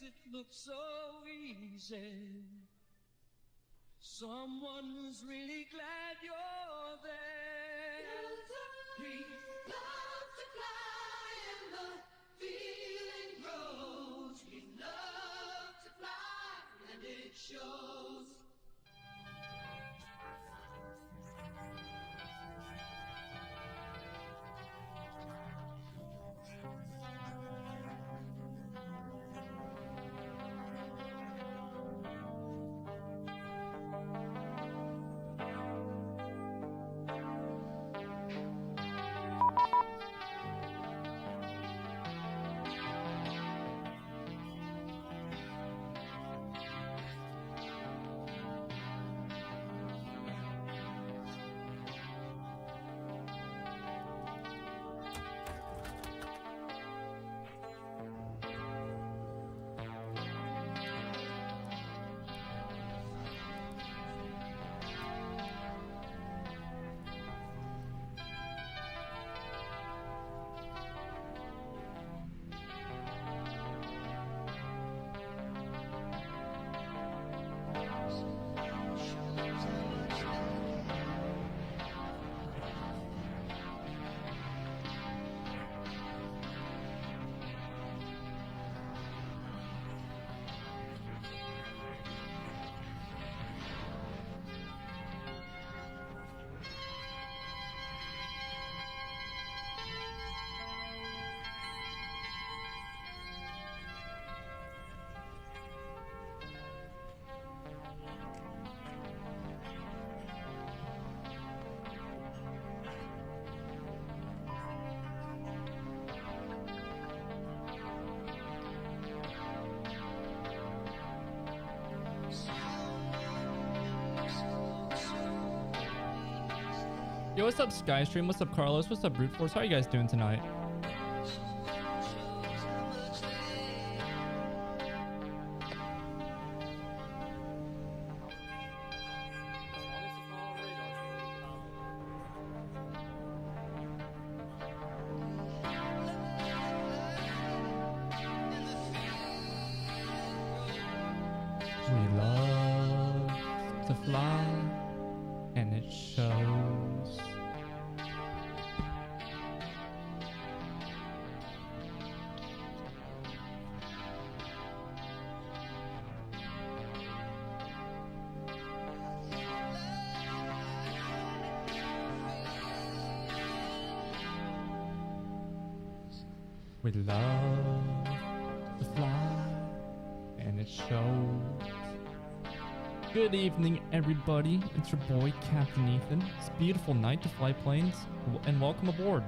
makes it look so easy. Someone who's really glad you're there. He loves to fly and the feeling grows. He loves to fly and it shows. Yo, what's up, Skystream? What's up, Carlos? What's up, Brute Force? How are you guys doing tonight? We love to fly, and it shows. We love to fly, and it shows. Good evening, everybody. It's your boy, Captain Ethan. It's a beautiful night to fly planes, and welcome aboard.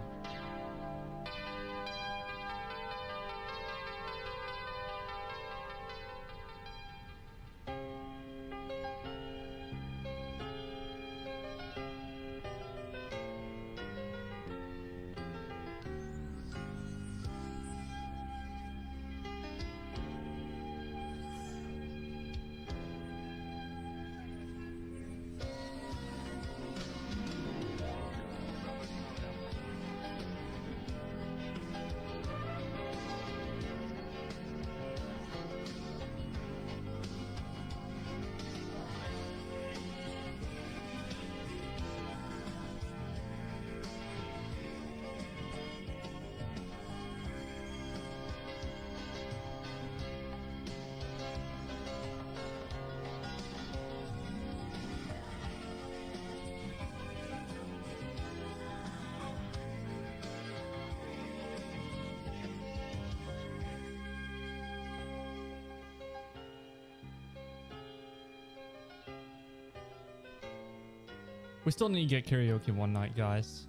We still need to get karaoke one night, guys.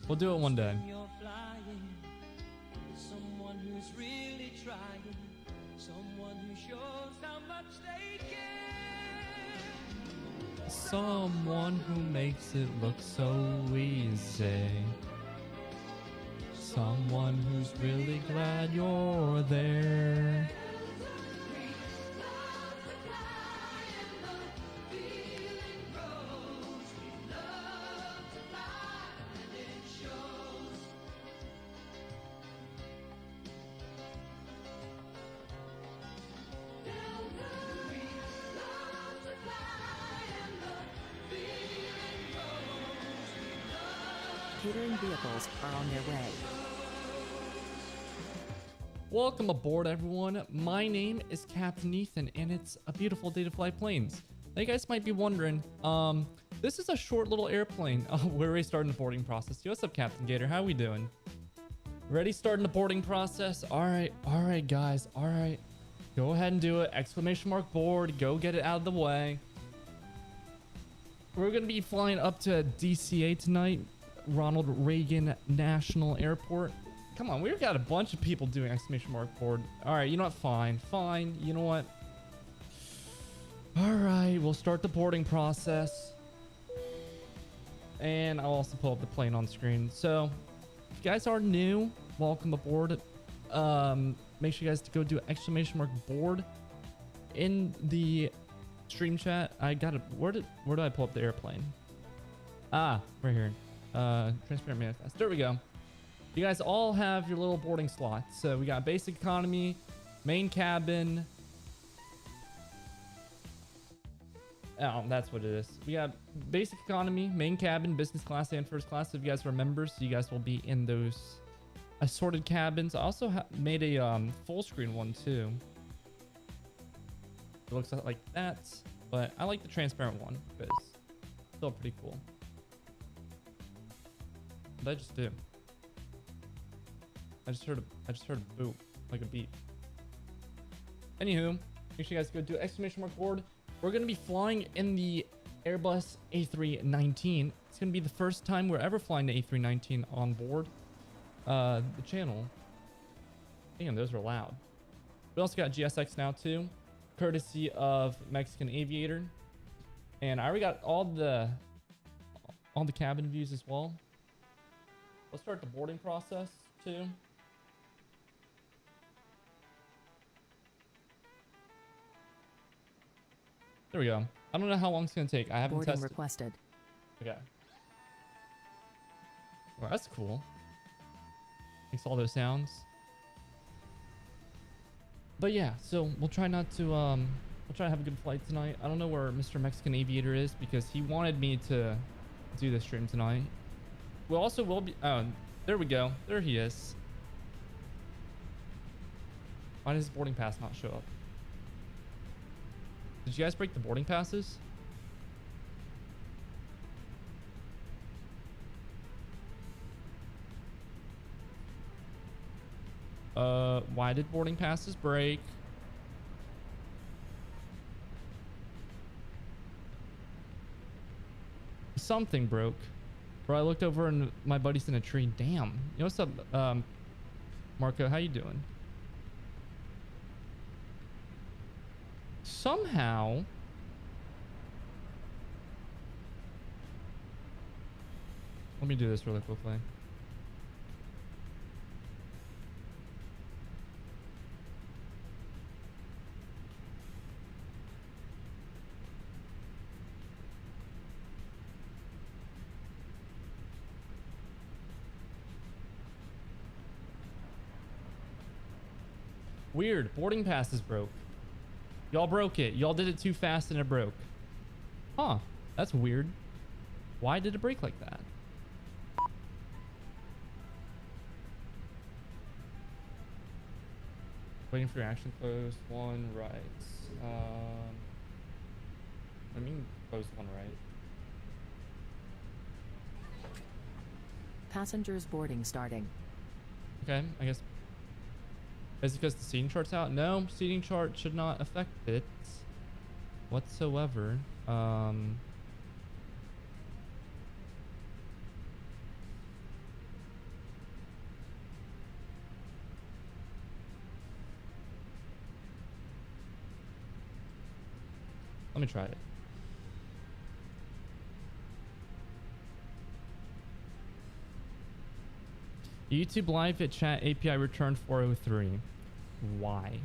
We'll do it one day. Someone who's really trying, someone who shows how much they care. Someone who makes it look so easy. Someone who's really glad you're there. catering vehicles are on their way. Welcome aboard, everyone. My name is Captain Ethan, and it's a beautiful day to fly planes. Now, you guys might be wondering, this is a short little airplane. Oh, we're already starting the boarding process. Yo, what's up, Captain Gator? How we doing? Ready starting the boarding process? All right, guys. All right. Go ahead and do it. Exclamation mark board. Go get it out of the way. We're going to be flying up to DCA tonight, Ronald Reagan National Airport. Come on, we've got a bunch of people doing exclamation mark board. All right, you know what? Fine. You know what? All right, we'll start the boarding process. And I'll also pull up the plane on screen. So, if you guys are new, welcome aboard. Make sure you guys go do exclamation mark board in the stream chat. I got it. Where do I pull up the airplane? Ah, right here. Transparent manifest. There we go. You guys all have your little boarding slots. So we got basic economy, main cabin. Oh, that's what it is. We got basic economy, main cabin, business class, and first class. So if you guys are members, you guys will be in those assorted cabins. I also made a full screen one too. It looks like that, but I like the transparent one because it's still pretty cool. What did I just do? I just heard a boop, like a beep. Anywho, make sure you guys go do exclamation mark board. We're gonna be flying in the Airbus A319. It's gonna be the first time we're ever flying the A319 on board the channel. Damn, those are loud. We also got GSX now too, courtesy of Mexican Aviator. And I already got all the cabin views as well. Let's start the boarding process too. There we go. I don't know how long it's gonna take. I haven't Boarding tested. requested. Okay. Well, that's cool. Makes all those sounds. But yeah, so we'll try to have a good flight tonight. I don't know where Mr. Mexican Aviator is because he wanted me to do this stream tonight. We also will be. Oh, there we go. There he is. Why does his boarding pass not show up? Did you guys break the boarding passes? Why did boarding passes break? Something broke. Bro, I looked over and my buddy's in a tree. Damn. You know what's up, Marco? How you doing? Somehow... Let me do this really quickly. Weird. Boarding passes broke. Y'all broke it. Y'all did it too fast and it broke. Huh. That's weird. Why did it break like that? Waiting for your action. Close one right. I mean, close one right. Passengers boarding starting. Okay, I guess. Is it because the seating chart's out? No, seating chart should not affect it whatsoever. Let me try it. YouTube live at chat API returned 403. Why?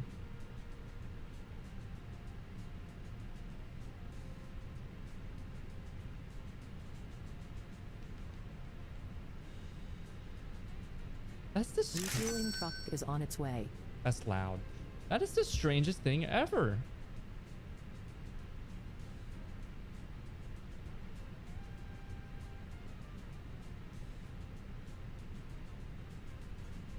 That's the Refueling truck is on its way. That's loud. That is the strangest thing ever.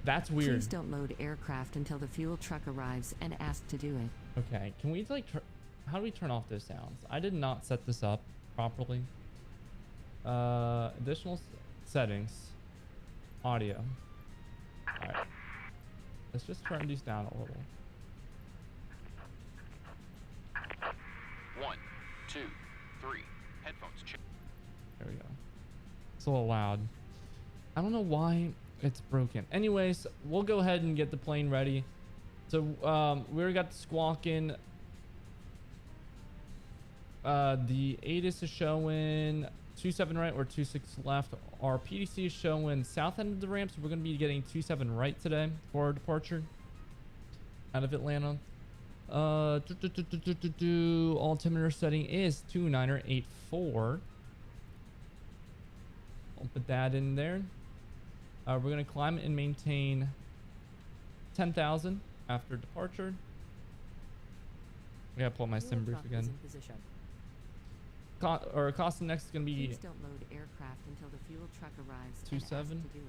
That's weird. Please don't load aircraft until the fuel truck arrives and ask to do it. Okay, can we like, how do we turn off those sounds? I did not set this up properly. Additional settings, audio. All right, let's just turn these down a little. 1, 2, 3. Headphones check. There we go. It's a little loud. I don't know why it's broken. Anyways, we'll go ahead and get the plane ready. So we already got the squawk in. The ATIS is showing 27 right or 26 left. Our PDC is showing south end of the ramp, so we're going to be getting 27 right today for our departure out of Atlanta. Altimeter setting is 2984. I'll put that in there. We're going to climb and maintain 10,000 after departure. I got to pull my sim brief again. Cost next is going to be Please don't load aircraft until the fuel truck arrives. 27. And ask to do it.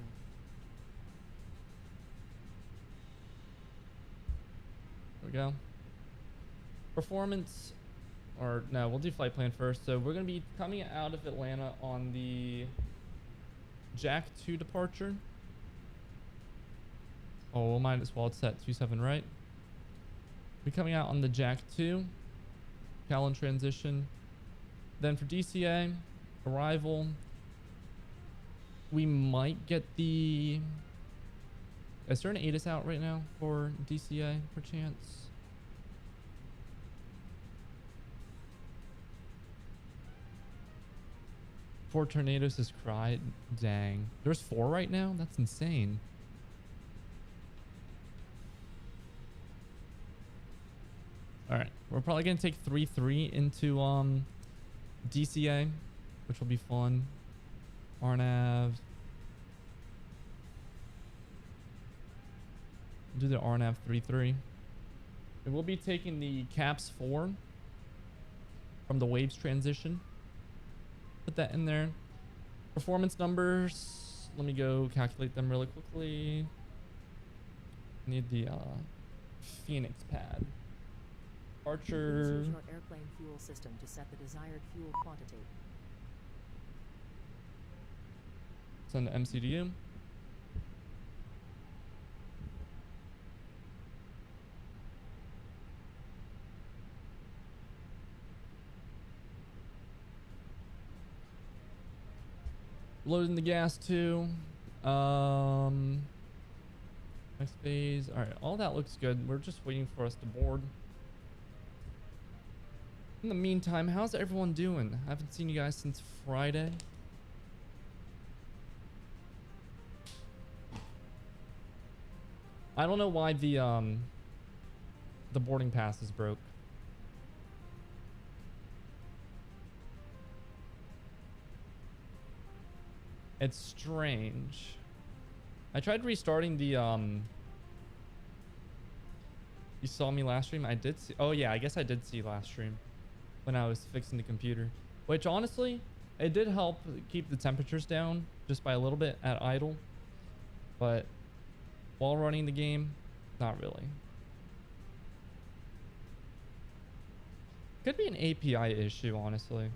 There we go. Performance, or no, we'll do flight plan first. So we're going to be coming out of Atlanta on the Jack 2 departure. Oh, we'll might as well set 27 right. We're coming out on the Jack 2, KATL transition. Then for DCA, arrival, we might get the... Is there an ATIS out right now for DCA, perchance? Four tornadoes has cried. Dang. There's 4 right now? That's insane. Alright. We're probably going to take 3-3 into DCA, which will be fun. RNAV. Do the RNAV 3-3. And we'll be taking the CAPS 4 from the Waves transition. Put that in there. Performance numbers. Let me go calculate them really quickly. Need the Phoenix pad. Archer. Use your airplane fuel system to set the desired fuel quantity. Send to MCDU. Loading the gas too. Next phase. All right, all that looks good. We're just waiting for us to board. In the meantime, how's everyone doing? I haven't seen you guys since Friday. I don't know why the boarding pass is broke. It's strange. I tried restarting the you saw me last stream? I did see. Oh yeah, I guess I did see last stream when I was fixing the computer, which honestly, it did help keep the temperatures down just by a little bit at idle, but while running the game, not really. Could be an API issue, honestly.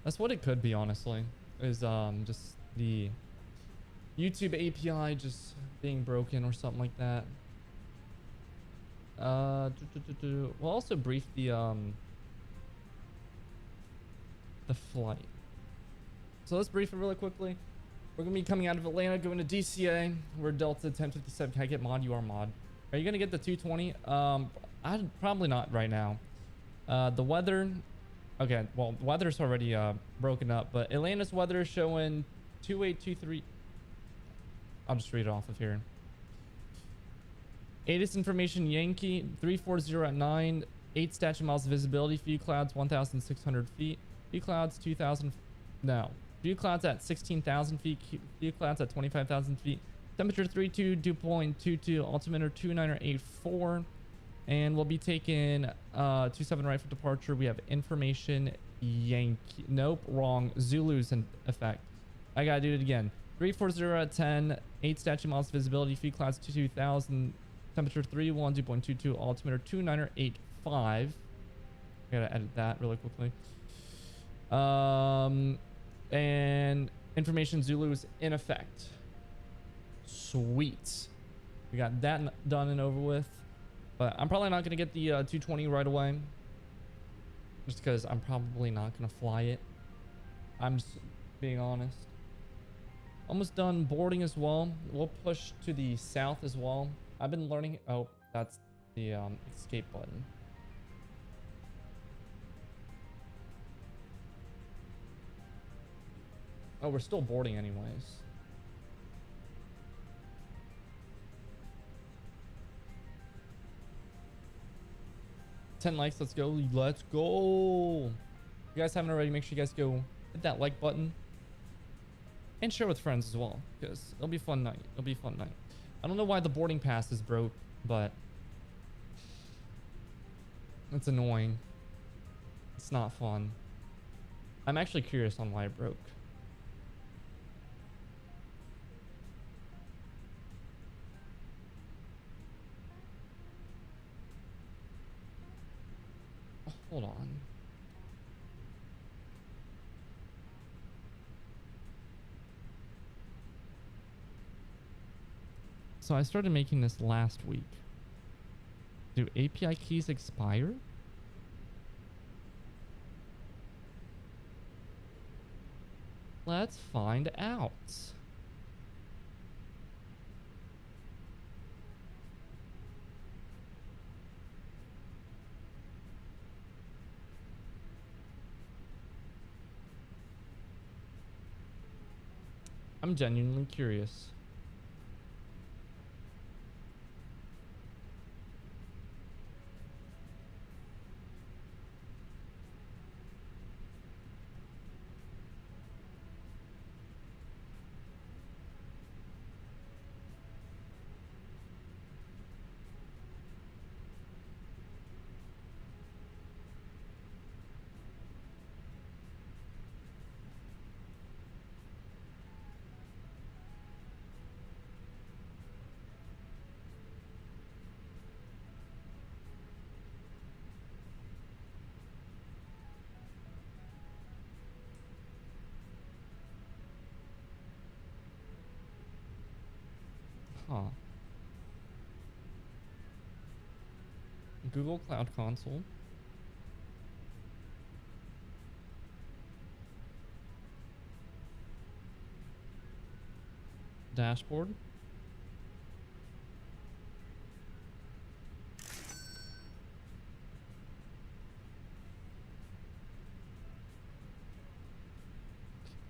That's what it could be, honestly, is just the YouTube API just being broken or something like that. We'll also brief the flight. So let's brief it really quickly. We're gonna be coming out of Atlanta, going to DCA. We're Delta 1057. Can I get mod? You are mod. Are you gonna get the 220? I'd probably not right now. The weather. Okay, well, the weather's already broken up, but Atlanta's weather is showing 2823. I'll just read it off of here. ATIS information Yankee 340 at 9, 8 statute miles of visibility. View clouds 1,600 feet. View clouds 2,000. No. View clouds at 16,000 feet. View clouds at 25,000 feet. Temperature 32, dew point 22. Altimeter 2984. And we'll be taking 27 right for departure. We have information Yankee. Nope, wrong. Zulu's in effect. I gotta do it again. 340 at 10. 8 statute miles visibility. Feed class 22,000. Temperature 312.22. Altimeter 2985. I gotta edit that really quickly. And information Zulu is in effect. Sweet. We got that done and over with. But I'm probably not going to get the 220 right away. Just because I'm probably not going to fly it. I'm just being honest. Almost done boarding as well. We'll push to the south as well. I've been learning. Oh, that's the escape button. Oh, we're still boarding anyways. $10 likes. Let's go. Let's go. If you guys haven't already, make sure you guys go hit that like button and share with friends as well, because it'll be a fun night. It'll be a fun night. I don't know why the boarding pass is broke, but it's annoying. It's not fun. I'm actually curious on why it broke. Oh, hold on. So I started making this last week. Do API keys expire? Let's find out. I'm genuinely curious. Huh. Google Cloud Console. Dashboard.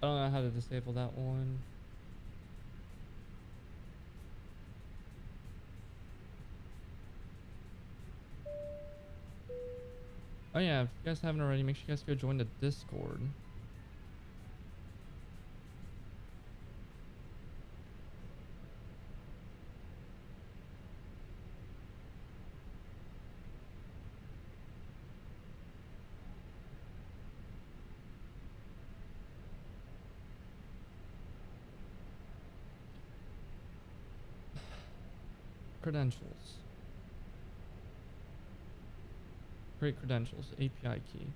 I don't know how to disable that one. Oh yeah, if you guys haven't already, make sure you guys go join the Discord. Credentials. Create credentials. API key.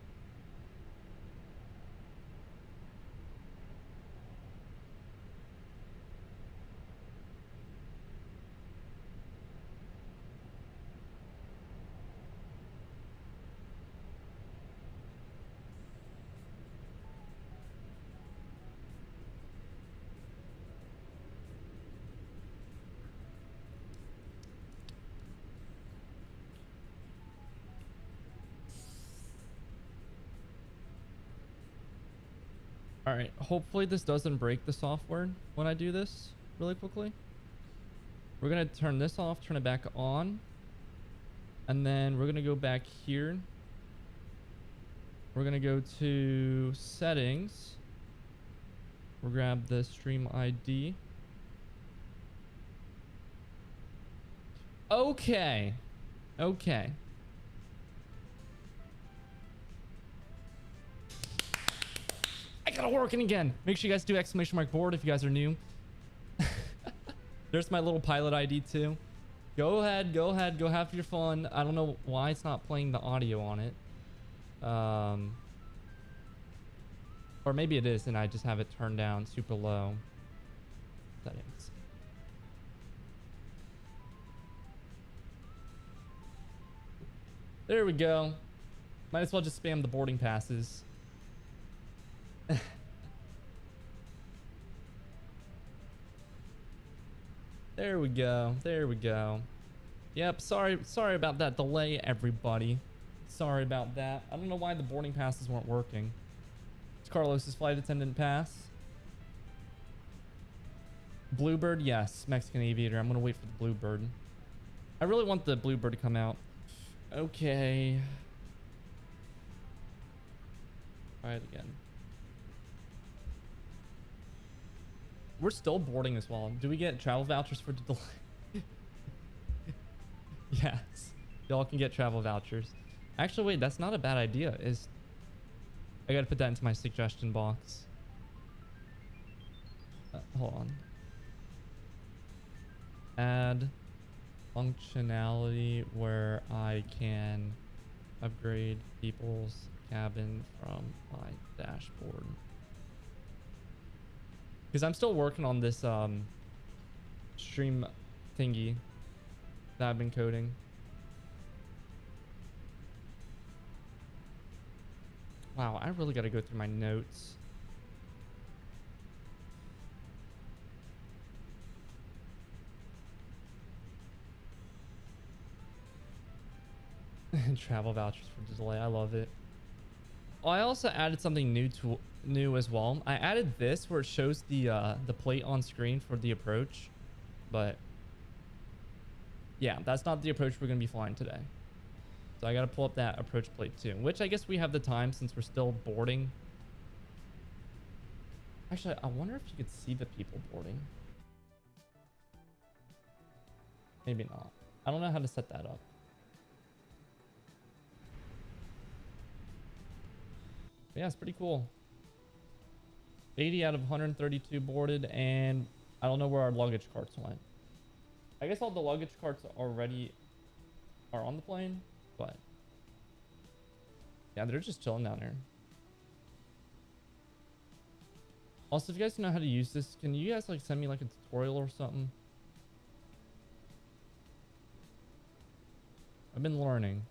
All right, hopefully this doesn't break the software when I do this really quickly. We're gonna turn this off, turn it back on, and then we're gonna go back here. We're gonna go to settings. We'll grab the stream ID. Okay. Okay. I gotta working again. Make sure you guys do exclamation mark board if you guys are new. There's my little pilot ID too. Go ahead, go have your fun. I don't know why it's not playing the audio on it. Or maybe it is and I just have it turned down super low. Settings. There we go. Might as well just spam the boarding passes. There we go. There we go. Yep, sorry about that delay, everybody. Sorry about that. I don't know why the boarding passes weren't working. It's Carlos's flight attendant pass. Bluebird, yes. Mexican Aviator. I'm gonna wait for the Bluebird. I really want the Bluebird to come out. Okay. Try it again. We're still boarding as well. Do we get travel vouchers for the delay? Yes. Y'all can get travel vouchers. Actually, wait, that's not a bad idea. I gotta put that into my suggestion box. Hold on. Add functionality where I can upgrade people's cabin from my dashboard. Because I'm still working on this stream thingy that I've been coding. Wow, I really got to go through my notes. Travel vouchers for the delay. I love it. Oh, I also added something new as well. I added this where it shows the plate on screen for the approach, but yeah, that's not the approach we're gonna be flying today. So I gotta pull up that approach plate too, which I guess we have the time since we're still boarding. Actually, I wonder if you could see the people boarding. Maybe not. I don't know how to set that up. But yeah, it's pretty cool. 80 out of 132 boarded, and I don't know where our luggage carts went. I guess all the luggage carts already are on the plane, but yeah, they're just chilling down here. Also, if you guys know how to use this, can you guys like send me like a tutorial or something? I've been learning.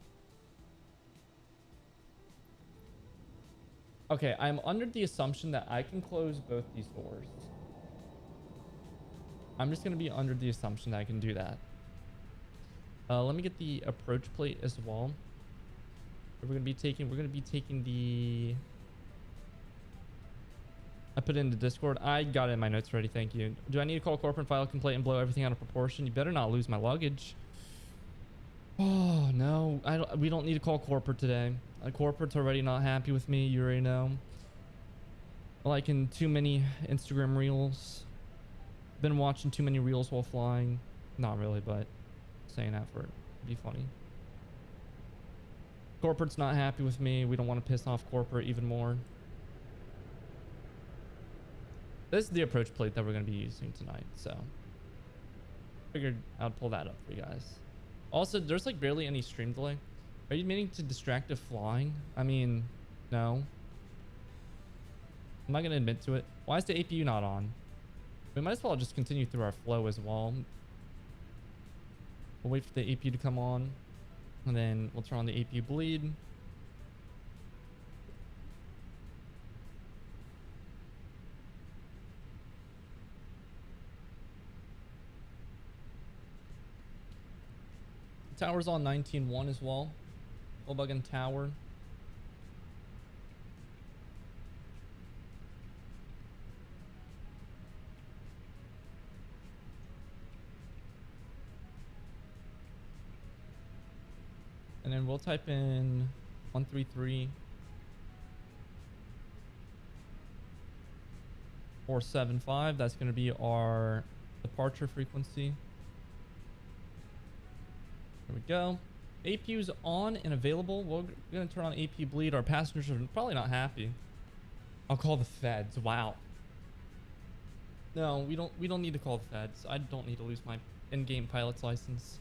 Okay, I'm under the assumption that I can close both these doors. I'm just gonna be under the assumption that I can do that. Let me get the approach plate as well. We're gonna be taking the. I put it in the Discord. I got it in my notes already. Thank you. Do I need to call corporate, file a complaint, and blow everything out of proportion? You better not lose my luggage. Oh no, we don't need to call corporate today. Corporate's already not happy with me. You already know. Liking too many Instagram reels. Been watching too many reels while flying. Not really, but saying that for it to be funny. Corporate's not happy with me. We don't want to piss off corporate even more. This is the approach plate that we're going to be using tonight, so figured I'd pull that up for you guys. Also, there's like barely any stream delay. Are you meaning to distractive flying? I mean, no. I'm not going to admit to it. Why is the APU not on? We might as well just continue through our flow as well. We'll wait for the APU to come on, and then we'll turn on the APU bleed. The tower's on 19.1 as well. Volkswagen Tower. And then we'll type in 133 475. That's going to be our departure frequency. There we go. APU's on and available. We're gonna turn on APU bleed. Our passengers are probably not happy. I'll call the feds. Wow. No, we don't need to call the feds. I don't need to lose my in-game pilot's license.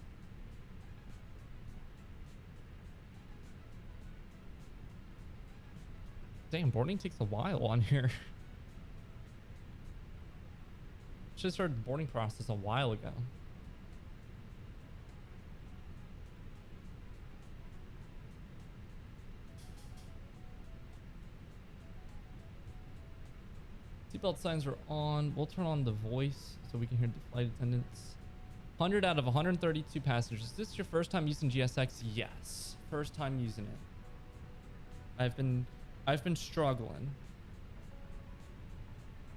Damn, boarding takes a while on here. Should have started the boarding process a while ago. Seatbelt signs are on. We'll turn on the voice so we can hear the flight attendants. 100 out of 132 passengers. Is this your first time using GSX? Yes. First time using it. I've been struggling.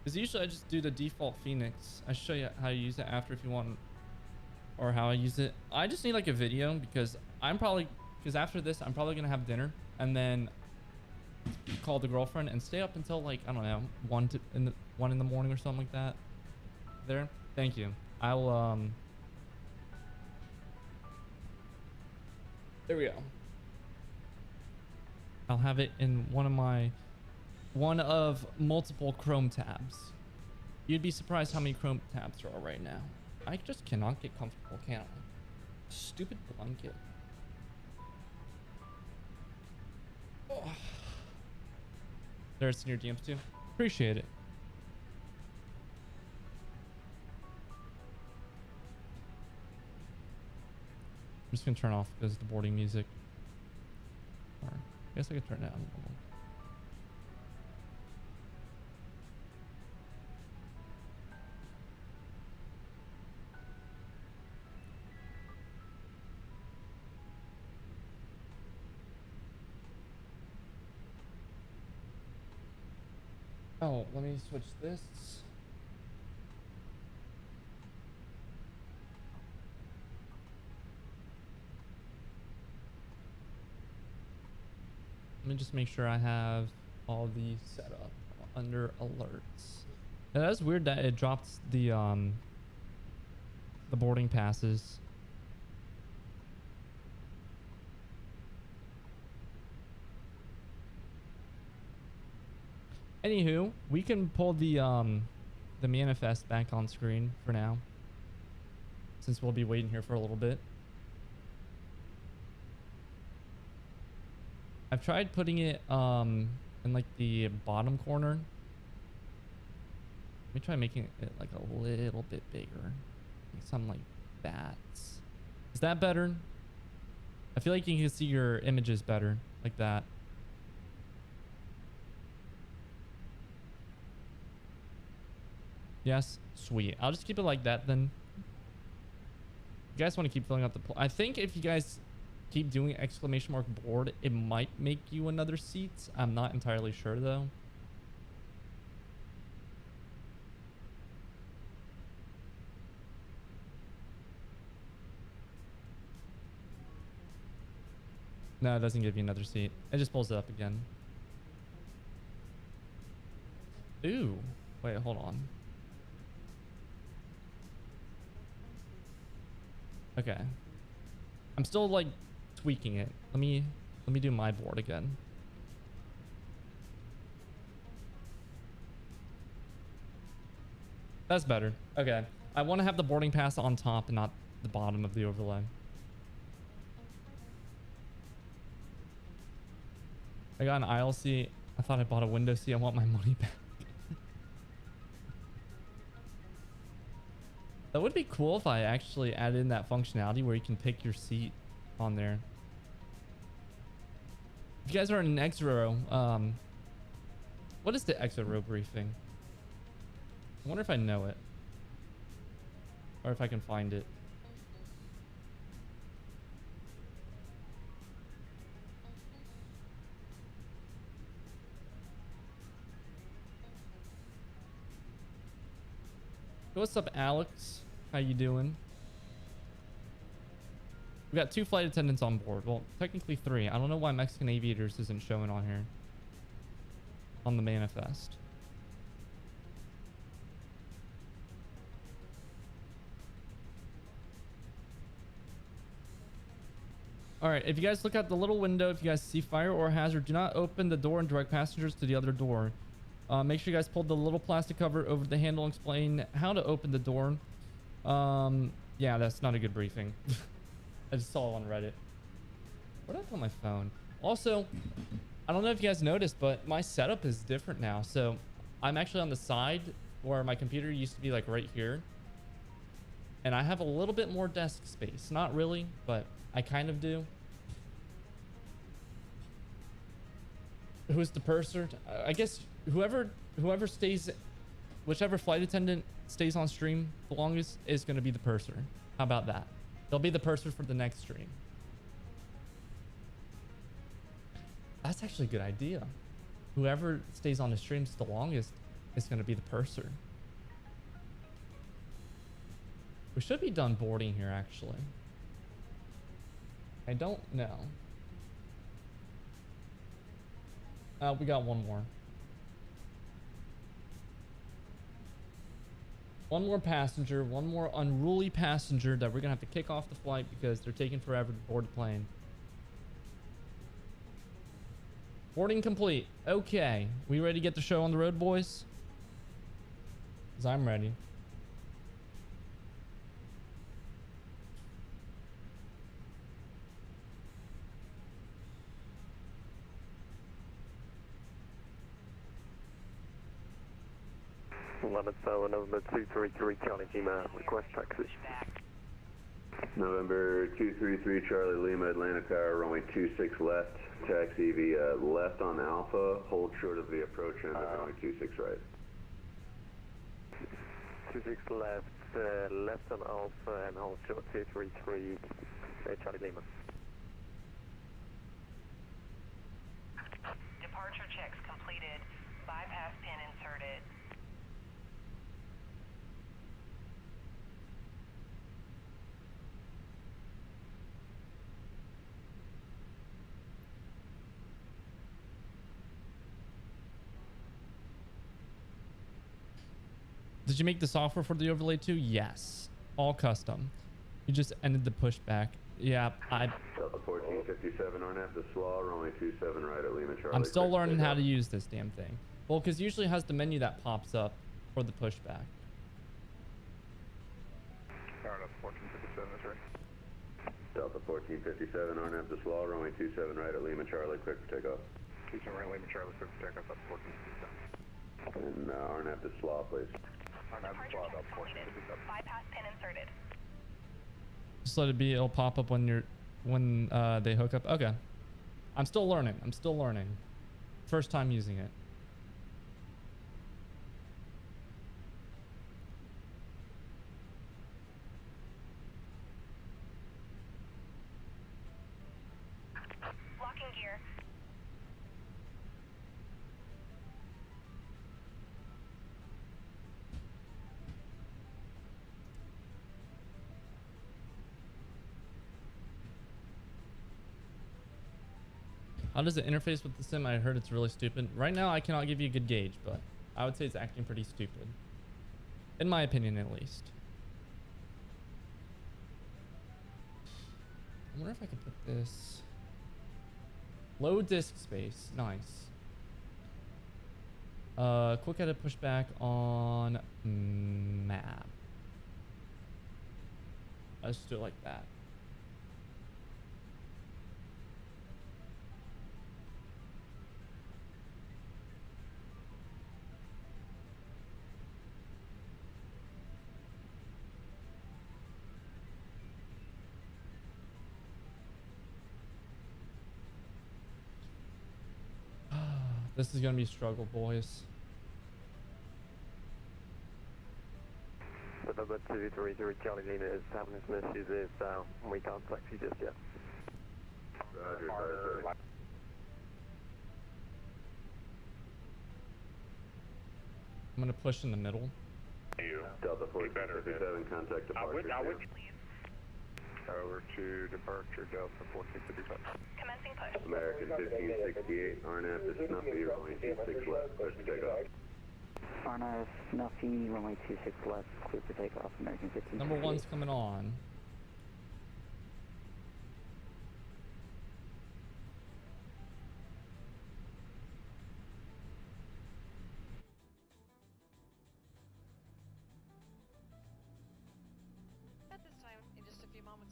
Because usually I just do the default Phoenix. I show you how to use it after if you want, or how I use it. I just need like a video because after this I'm probably gonna have dinner and then call the girlfriend and stay up until like, I don't know, 1 in the morning or something like that. There. Thank you. I'll there we go. I'll have it in one of multiple Chrome tabs. You'd be surprised how many Chrome tabs there are right now. I just cannot get comfortable, can I? Stupid blanket. Oh. There's in your DMs too. Appreciate it. I'm just gonna turn off because the boarding music. Or I guess I could turn it down a little. Oh, let me switch this. Let me just make sure I have all these set up under alerts. And that's weird that it drops the boarding passes. Anywho, we can pull the manifest back on screen for now, since we'll be waiting here for a little bit. I've tried putting it in like the bottom corner. Let me try making it like a little bit bigger, like something like that. Is that better? I feel like you can see your images better like that. Yes, sweet. I'll just keep it like that then. You guys want to keep filling out the I think if you guys keep doing exclamation mark board, it might make you another seat. I'm not entirely sure though. No, it doesn't give you another seat. It just pulls it up again. Ooh, wait, hold on. Okay. I'm still like tweaking it. Let me do my board again. That's better. Okay. I want to have the boarding pass on top and not the bottom of the overlay. I got an aisle seat. I thought I bought a window seat. I want my money back. That would be cool if I actually added in that functionality where you can pick your seat on there. If you guys are in an extra row, what is the extra row briefing? I wonder if I know it. Or if I can find it. What's up, Alex? How you doing? We got 2 flight attendants on board. Well, technically 3. I don't know why Mexican Aviators isn't showing on here. On the manifest. All right, if you guys look out the little window, if you guys see fire or hazard, do not open the door and direct passengers to the other door. Make sure you guys pull the little plastic cover over the handle and explain how to open the door. Yeah, that's not a good briefing. I just saw it on Reddit. Where did I put my phone? Also, I don't know if you guys noticed, but my setup is different now. So I'm actually on the side where my computer used to be like right here. And I have a little bit more desk space. Not really, but I kind of do. Who's the purser? I guess whoever stays, whichever flight attendant stays on stream the longest is going to be the purser. How about that? They'll be the purser for the next stream. That's actually a good idea. Whoever stays on the streams the longest is going to be the purser. We should be done boarding here, actually. I don't know. We got one more. One more passenger, one more unruly passenger that we're gonna have to kick off the flight because they're taking forever to board the plane. Boarding complete. Okay, we ready to get the show on the road, boys? Because I'm ready. London Tower, November 233 Charlie Lima, request taxi. November 233 Charlie Lima, Atlanta Tower, runway 26 left, taxi via left on Alpha, hold short of the approach end of runway 26 right. 26 left, left on Alpha and hold short 233 Charlie Lima. Departure checks completed, bypass pin inserted. Did you make the software for the overlay too? Yes. All custom. You just ended the pushback. Yeah, Delta 1457 RNAV to SWA, runway 27 right at Lima Charlie. I'm still learning how to use this damn thing. Well, because usually it has the menu that pops up for the pushback. RNAV 1457 is right. Delta 1457 RNAV to SWA, runway 27 right at Lima Charlie, quick for takeoff. 27 right, Lima Charlie, quick for takeoff, that's 1457. And RNAV to SWA, please. Departure checks completed, bypass pin inserted. Just let it be. It'll pop up when they hook up. Okay. I'm still learning. I'm still learning. First time using it. Locking gear. How does it interface with the sim? I heard it's really stupid. Right now, I cannot give you a good gauge, but I would say it's acting pretty stupid. In my opinion, at least. I wonder if I could put this... Low disk space. Nice. Quick edit pushback on map. Let's do it like that. This is gonna be a struggle, boys. The number 233 Charlie Lima is having some issues with, we can't taxi just yet. Roger, I'm gonna push in the middle. Delta 1457, contact departure. Over to departure Delta 1455. Commencing push. American 1568, RNAV to Snuffy, runway 26 left, clear for takeoff. RNAV Snuffy, runway 26 left, clear for takeoff, American 1568. Number one's coming on.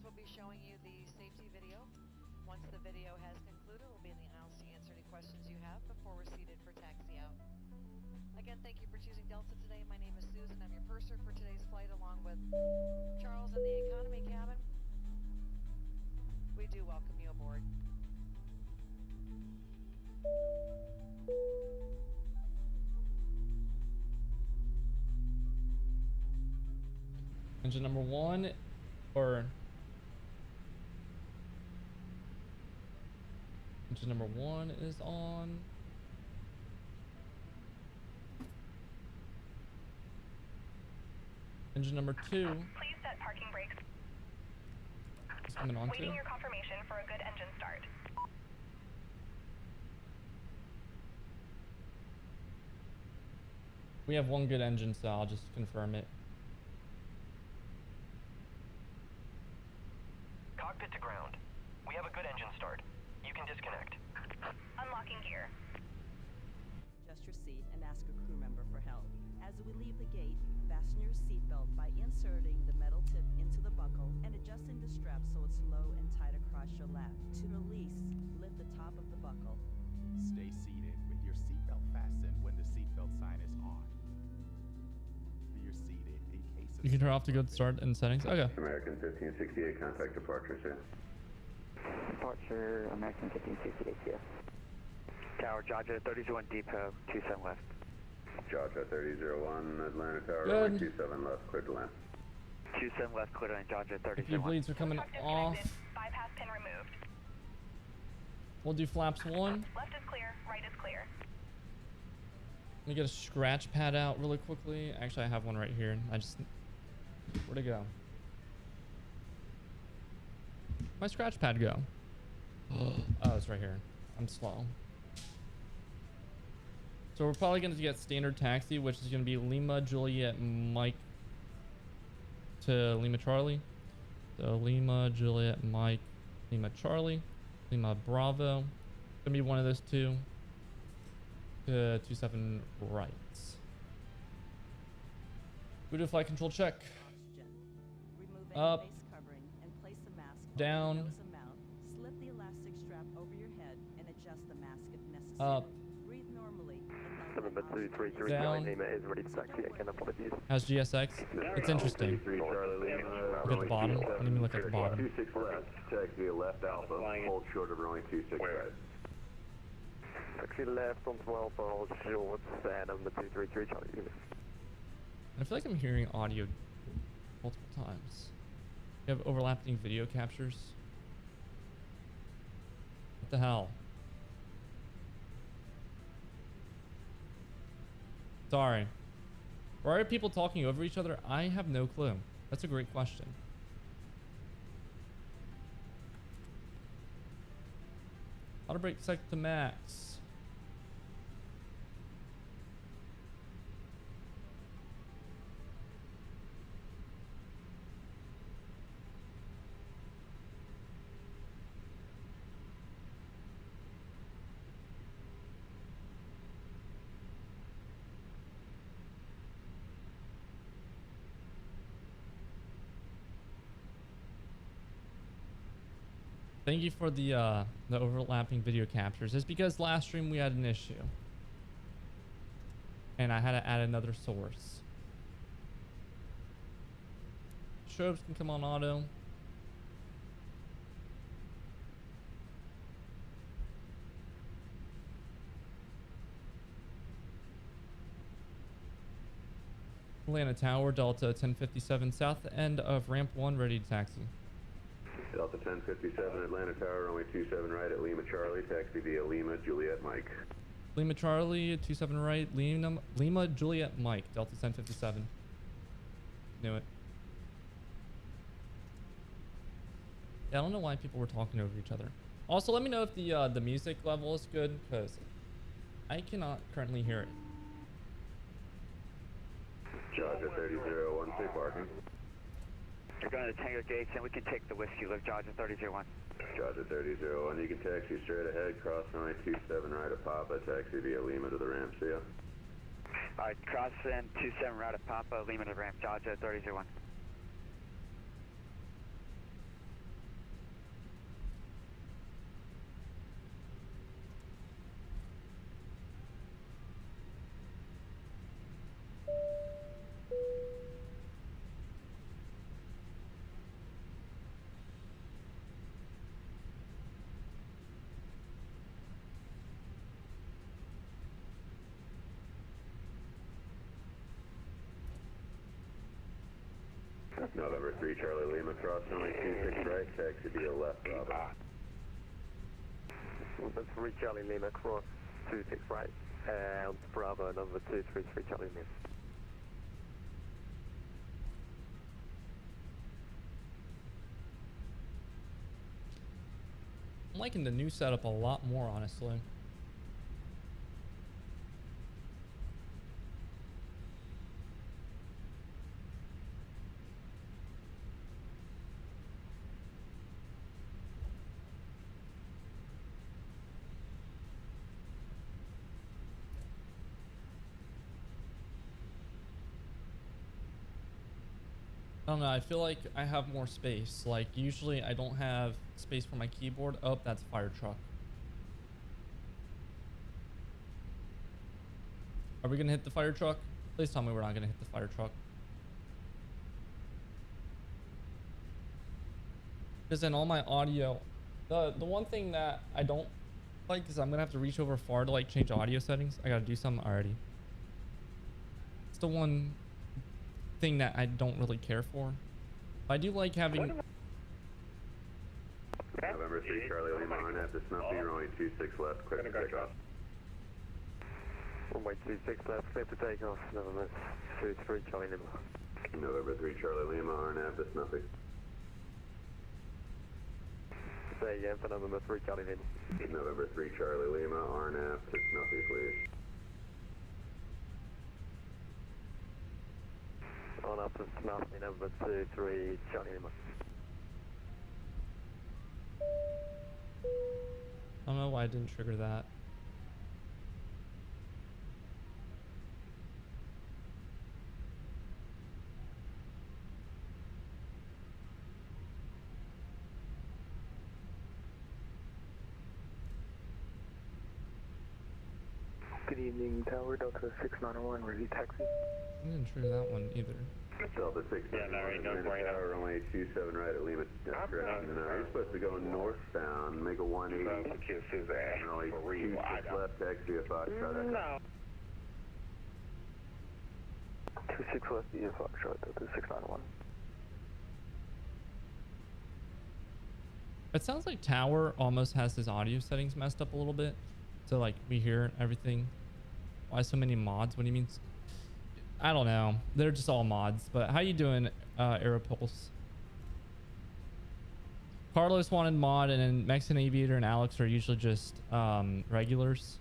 will be showing you the safety video. Once the video has concluded, we'll be in the aisles to answer any questions you have before we're seated for taxi out. Again, thank you for choosing Delta today. My name is Susan. I'm your purser for today's flight, along with Charles in the economy cabin. We do welcome you aboard. Engine number 1, or engine number 1 is on. Engine number 2 Please set parking brakes. is coming on Waiting too. your confirmation for a good engine start. We have one good engine, so I'll just confirm it. Cockpit to ground. We have a good engine start. You can disconnect. Unlocking gear. Adjust your seat and ask a crew member for help. As we leave the gate, fasten your seatbelt by inserting the metal tip into the buckle and adjusting the strap so it's low and tight across your lap. To release, lift the top of the buckle. Stay seated with your seatbelt fastened when the seatbelt sign is on. You're seated in case of... You can turn off the good start in settings. Okay. American 1568, contact departure, sir. Departure, American 1568, yes. Tower, Georgia 3001 Depot, 27 left. Georgia 3001, Atlanta Tower, Good. runway 27 left, clear to land. 27 left, clear to land, Georgia If your 3001. bleeds are coming off, Bypass pin removed. we'll do flaps 1. Left is clear, right is clear. Let me get a scratch pad out really quickly. Actually, I have one right here. Where'd it go? My scratch pad go? Oh, it's right here. I'm slow. So we're probably going to get standard taxi, which is going to be Lima Juliet Mike to Lima Charlie. So Lima Juliet Mike, Lima Charlie, Lima Bravo. Going to be one of those two. To 27 right. We do a flight control check. Remove Up, any face covering and place the mask down, over your nose and mouth. Slip the elastic strap over your head and adjust the mask if necessary. up. Breathe normally. Number 233 Down. Lima is ready to taxi again, apologies. How's GSX? It's interesting. Look at the bottom. I didn't even look at the bottom. 26 left, taxi left alpha, hold short of runway 26 right. Taxi left on 12, hold short, number 233 Charlie unit. I feel like I'm hearing audio multiple times. You have overlapping video captures. What the hell? Sorry. Why are people talking over each other? I have no clue. That's a great question. Auto brake set to max. Thank you for the overlapping video captures. It's because last stream we had an issue. And I had to add another source. Strobes can come on auto. Atlanta Tower, Delta 1057, south end of ramp 1, ready to taxi. Delta 1057, Atlanta Tower, runway 27 right at Lima Charlie, taxi via Lima, Juliet Mike. Lima Charlie, 27 right, Lima Juliet Mike, Delta 1057. Knew it. Yeah, I don't know why people were talking over each other. Also, let me know if the music level is good, because I cannot currently hear it. Georgia 3001, safe parking. You're going to Tango Gates and we can take the whiskey lift, Georgia 3001. Georgia 3001, you can taxi straight ahead, cross runway 27 right at Papa, taxi via Lima to the ramp, see ya. Alright, cross in 27 right at Papa, Lima to the ramp, Georgia 3001. November 3 Charlie Lima, cross runway 26 right, taxi via left, Bravo. November 3 Charlie Lima, cross 26 right, and Bravo, number 233 Charlie Lima. I'm liking the new setup a lot more, honestly. I don't know, I feel like I have more space. Like, usually I don't have space for my keyboard. Oh, that's a fire truck. Are we gonna hit the fire truck? Please tell me we're not gonna hit the fire truck. Because in all my audio, the one thing that I don't like is I'm gonna have to reach over far to like change audio settings. I gotta do something already. It's the one thing that I don't really care for. I do like having. November 3 Charlie Lima, RNAV to Snuffy, runway 26 left, clear to take off. Runway 26 left, clear to take off, November 23 Charlie Lima. November 3 Charlie Lima, RNAV to Snuffy. Say again for November 3 Charlie Lima. November 3 Charlie Lima, RNAV to Snuffy, please. On up to Snuffy, number 23 Charlie Lima. I don't know why I didn't trigger that. Good evening, Tower Delta 691, ready taxi. I didn't trigger that one either. Delta 691, runway 27 right at Lima. You're supposed to go northbound, make a 180. Runway 26 left, taxi a Foxtrot. No. 26 left, via Foxtrot, Delta 691. It sounds like Tower almost has his audio settings messed up a little bit. So like we hear everything. Why so many mods? What do you mean? I don't know. They're just all mods. But how you doing, Aeropulse? Carlos wanted mod, and then Mexican Aviator and Alex are usually just regulars.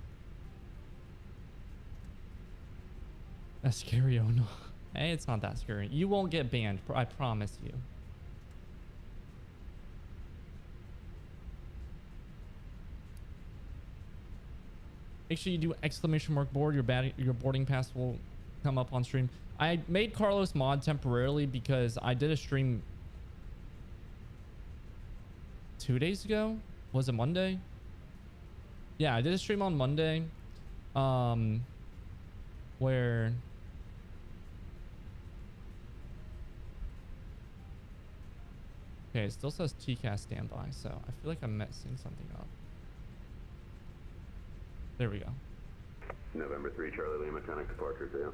That's scary. Oh no. Hey, it's not that scary. You won't get banned. I promise you. Make sure you do !board. Your boarding pass will come up on stream. I made Carlos mod temporarily because I did a stream 2 days ago. Was it Monday? Yeah, I did a stream on Monday. Where okay, it still says TCAS standby, so I feel like I'm messing something up. There we go. November 3 Charlie Lima, connect departure to you.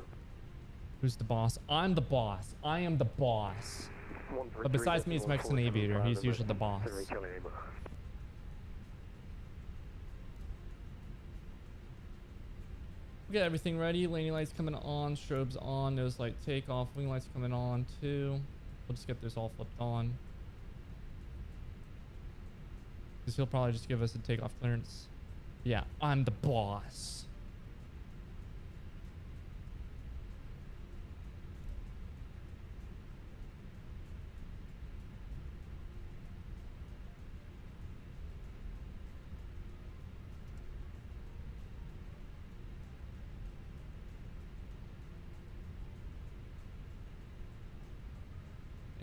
Who's the boss? I'm the boss. I am the boss. But besides me, it's Mexican Aviator. He's usually the boss. We got everything ready. Landing lights coming on. Strobes on. Nose light takeoff. Wing lights coming on too. We'll just get this all flipped on. Because he'll probably just give us a takeoff clearance. Yeah, I'm the boss.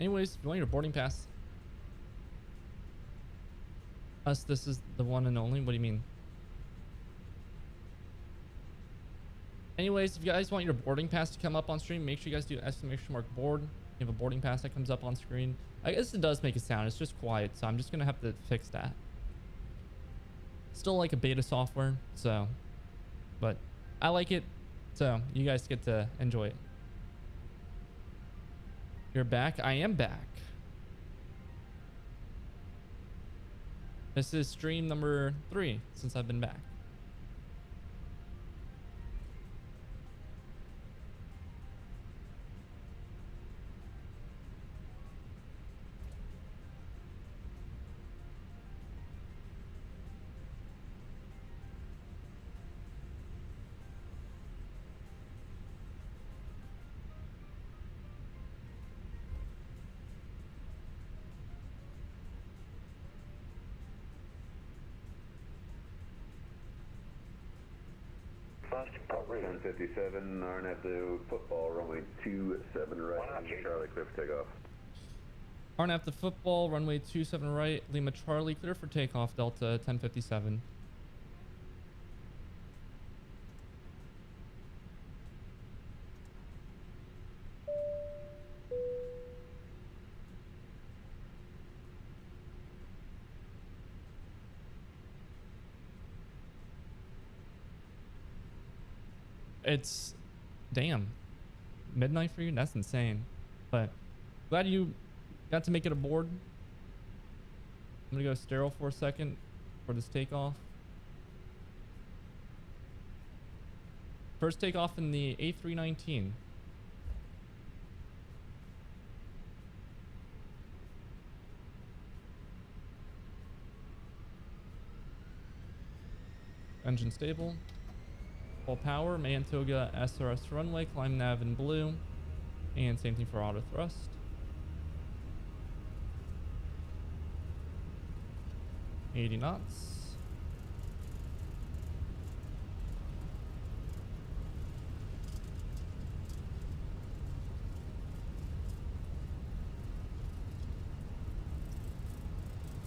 Anyways, if you want your boarding pass. This is the one and only. What do you mean? Anyways, if you guys want your boarding pass to come up on stream, make sure you guys do !board. You have a boarding pass that comes up on screen. I guess it does make a sound. It's just quiet, so I'm just gonna have to fix that. Still like a beta software, so, but I like it, so you guys get to enjoy it. You're back? I am back. This is stream number 3 since I've been back. Operator 1057, RNF to football, runway 27 right, Charlie, clear for takeoff. RNF to football, runway 27 right, Lima Charlie, clear for takeoff, Delta 1057. It's damn midnight for you. That's insane, but glad you got to make it aboard. I'm gonna go sterile for a second for this takeoff. First takeoff in the A319. Engine stable. Full power, Mantoga SRS runway, climb nav in blue, and same thing for auto thrust. $80 knots.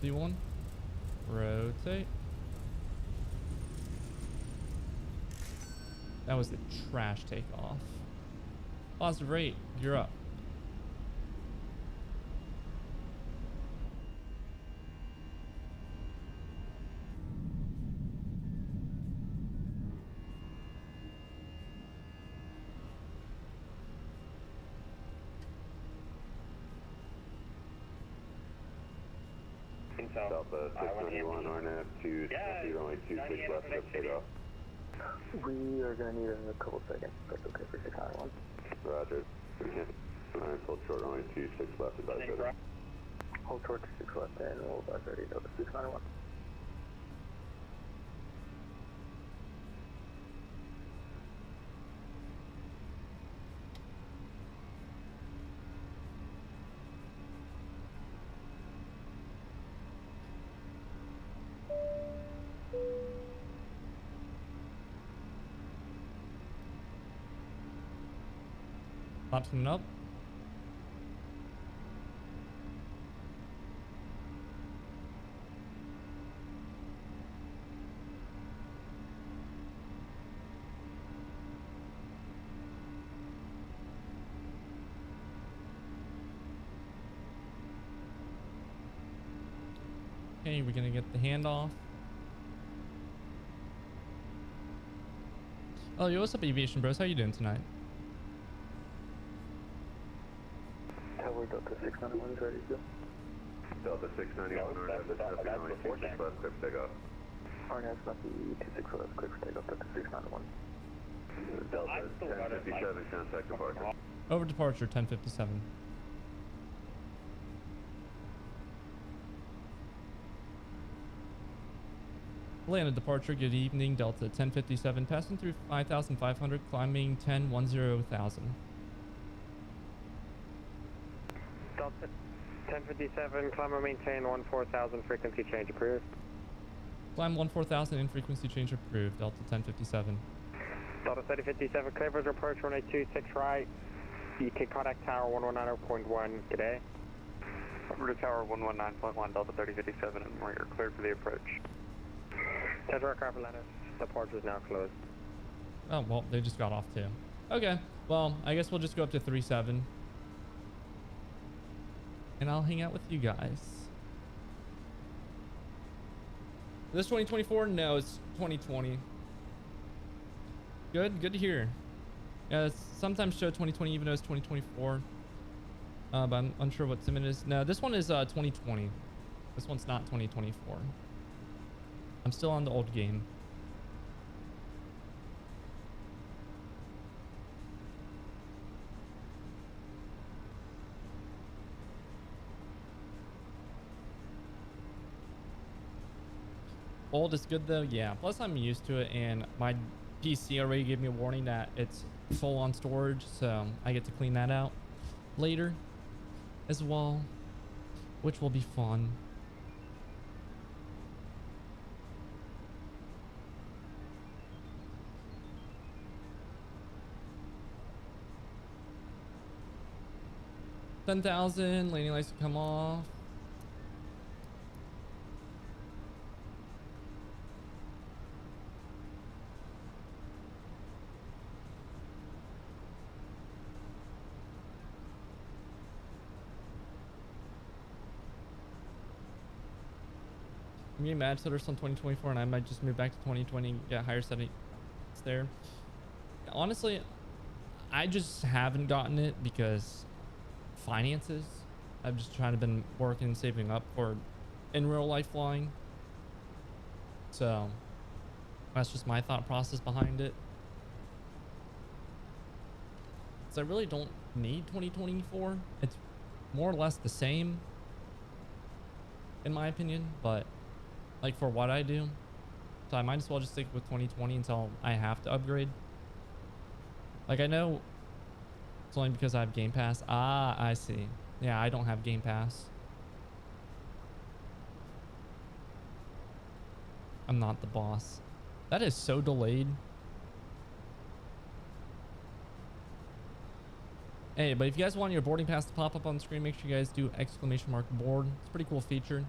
D1. Rotate. That was the trash takeoff. Positive rate, you're up. Delta 691, RNF to runway 26 left, clear for takeoff. We are going to need a couple seconds. That's okay for 691. Roger. Alright, hold short, runway 26 left, advise ready. Hold short 6 left and we'll advise ready, Delta 691. Laps coming up. Okay, we're gonna get the handoff. Oh, yo, what's up, Aviation Bros? How you doing tonight? Tower Delta 691 is ready to go. Delta 691, RNF to runway 26 left, clear for takeoff. RNF left the 26 left, clear for takeoff, Delta 691. Delta 1057, contact departure. Over departure 1057. Atlanta departure, good evening, Delta 1057, passing through 5,500, climbing 10,10,000. Delta 1057, climb or maintain 14,000, frequency change approved. Climb 14,000 and frequency change approved, Delta 1057. Delta 3057, clear for approach runway 26 right. You can contact tower 119.1, good day. Over to tower 119.1, Delta 3057, and we're cleared for the approach. Center aircraft Atlantis, departure is now closed. Oh, well, they just got off too. Okay, well, I guess we'll just go up to 37. And I'll hang out with you guys. This 2024? No, it's 2020. Good to hear. Yeah, it's sometimes show 2020 even though it's 2024. But I'm unsure what sim it is. No, this one is 2020. This one's not 2024. I'm still on the old game. Old is good though, yeah. Plus I'm used to it, and my PC already gave me a warning that it's full on storage, so I get to clean that out later as well, which will be fun. $10,000, landing lights to come off. I'm getting mad setters on 2024, and I might just move back to 2020 and get higher settings there. Honestly, I just haven't gotten it because finances. I've just trying to been working, saving up for in real life flying. So that's just my thought process behind it. So I really don't need 2024. It's more or less the same in my opinion, but like for what I do, so I might as well just stick with 2020 until I have to upgrade. Like I know it's only because I have Game Pass. Ah, I see. Yeah, I don't have Game Pass. I'm not the boss. That is so delayed. Hey, but if you guys want your boarding pass to pop up on the screen, make sure you guys do !board. It's a pretty cool feature.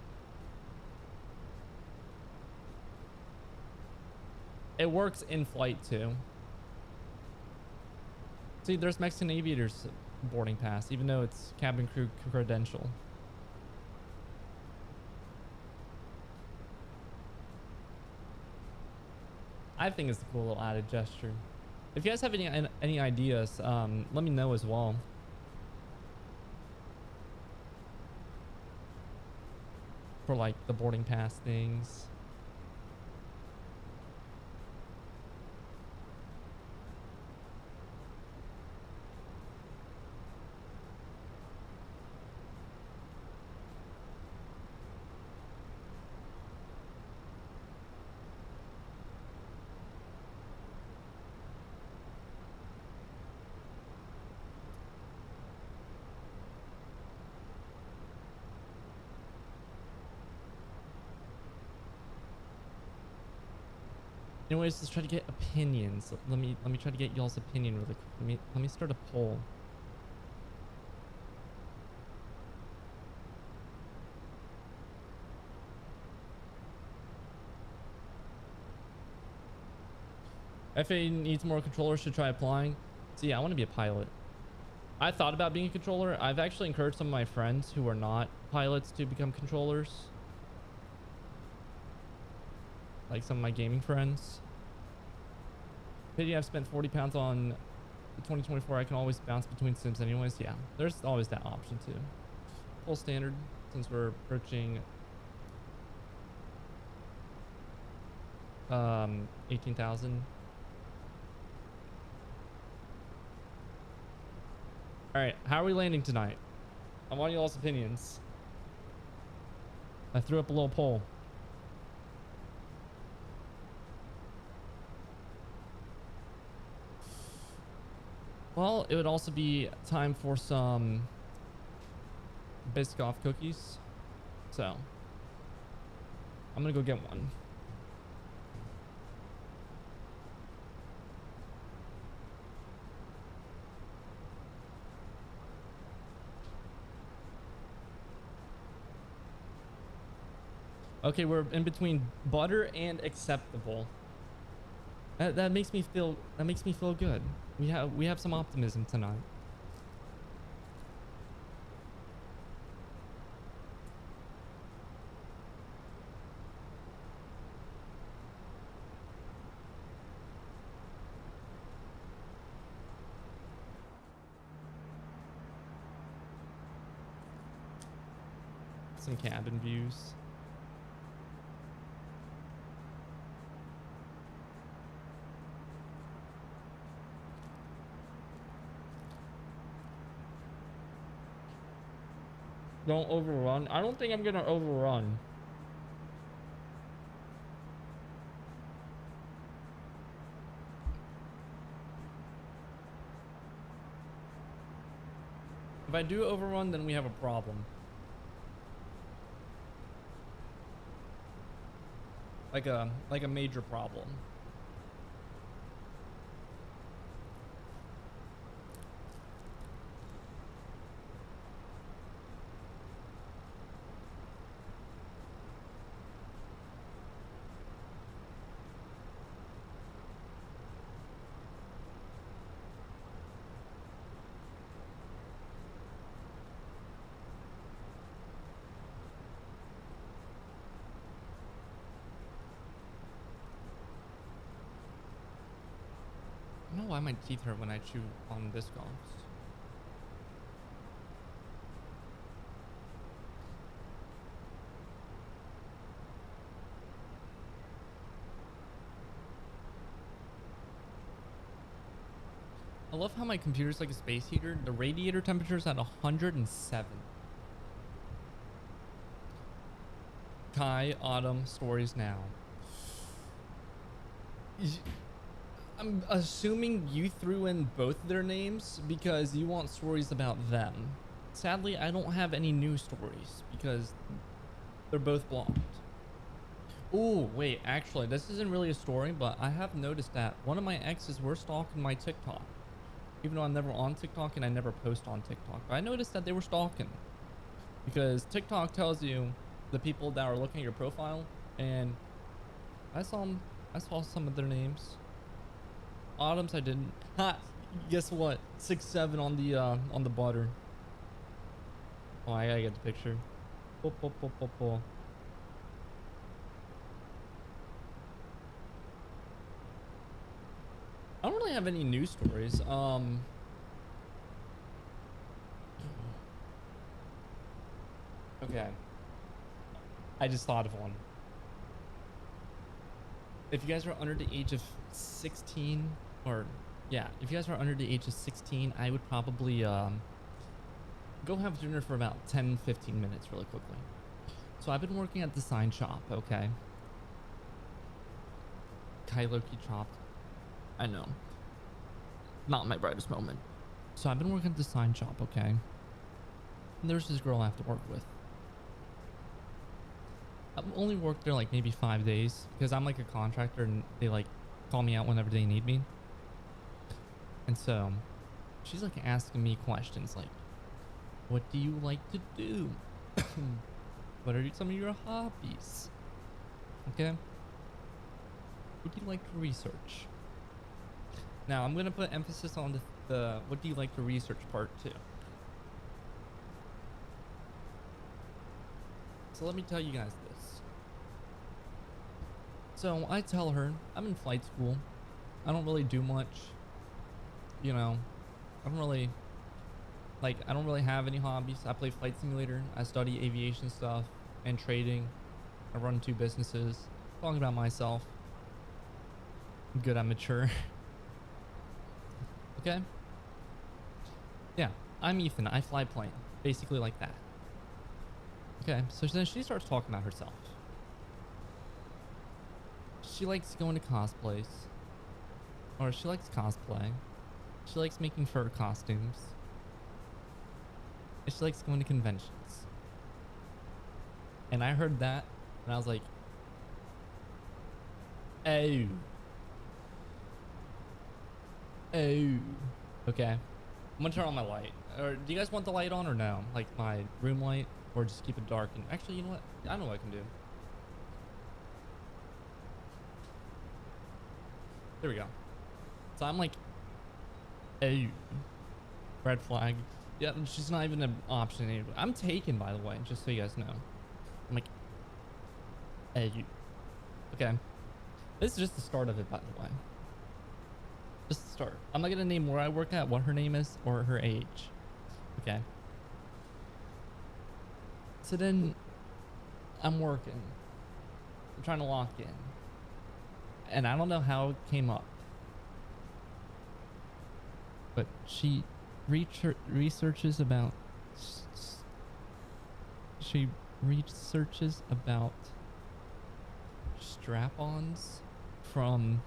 It works in flight too. See, there's Mexican Aviators boarding pass, even though it's cabin crew credential. I think it's a cool little added gesture. If you guys have any ideas, let me know as well. For like the boarding pass things. Anyways, let's try to get opinions. Let me try to get y'all's opinion really quick. Let me start a poll. FA needs more controllers, should try applying. So yeah, I want to be a pilot. I thought about being a controller. I've actually encouraged some of my friends who are not pilots to become controllers. Like some of my gaming friends. Pity I've spent 40 pounds on 2024. I can always bounce between sims anyways. Yeah, there's always that option too. Full standard, since we're approaching 18,000. All right, how are we landing tonight? I want y'all's opinions. I threw up a little poll. Well, it would also be time for some Biscoff cookies. So, I'm gonna go get one. Okay, we're in between butter and acceptable. That makes me feel good. We have some optimism tonight. some cabin views. Don't overrun. I don't think I'm gonna overrun. If I do overrun, then we have a problem. Like a major problem. I don't know why my teeth hurt when I chew on disc golfs. I love how my computer's like a space heater. The radiator temperature's at 107. Kai, Autumn, stories now. I'm assuming you threw in both their names because you want stories about them. Sadly, I don't have any new stories because they're both blocked. Oh, wait, actually, this isn't really a story, but I have noticed that one of my exes were stalking my TikTok. Even though I'm never on TikTok and I never post on TikTok. But I noticed that they were stalking. Because TikTok tells you the people that are looking at your profile, and I saw some of their names. Autumn's I didn't. Ha! Guess what? 6'7" on the butter. Oh, I gotta get the picture. I don't really have any news stories. Okay. I just thought of one. If you guys are under the age of 16, or yeah, if you guys are under the age of 16, I would probably go have dinner for about 10-15 minutes really quickly. So I've been working at the sign shop, okay? Kyloki chopped. I know. Not my brightest moment. So I've been working at the sign shop, okay? And there's this girl I have to work with. I've only worked there like maybe 5 days because I'm like a contractor and they like call me out whenever they need me. And so she's like asking me questions like, what do you like to do? What are some of your hobbies? Okay. What do you like to research? Now I'm gonna put emphasis on the what do you like to research part too. So let me tell you guys this. So I tell her I'm in flight school. I don't really do much. You know, I don't really have any hobbies. I play Flight Simulator. I study aviation stuff and trading. I run 2 businesses. Talking about myself. I'm good, I'm mature. Okay? Yeah, I'm Ethan. I fly plane. Basically like that. Okay, so then she starts talking about herself. She likes going to cosplays. Or she likes cosplay. She likes making fur costumes. And she likes going to conventions. And I heard that, and I was like, oh. Oh. Okay. I'm gonna turn on my light. Or do you guys want the light on or no? Like my room light? Or just keep it dark? And actually, you know what? I know what I can do. There we go. So I'm like, oh. Red flag. Yeah, she's not even an option anymore. I'm taken, by the way, just so you guys know. I'm like, hey, you. Okay. This is just the start of it, by the way. Just the start. I'm not gonna name where I work at, what her name is, or her age. Okay. So then I'm working. I'm trying to lock in. And I don't know how it came up. But she researches about strap-ons from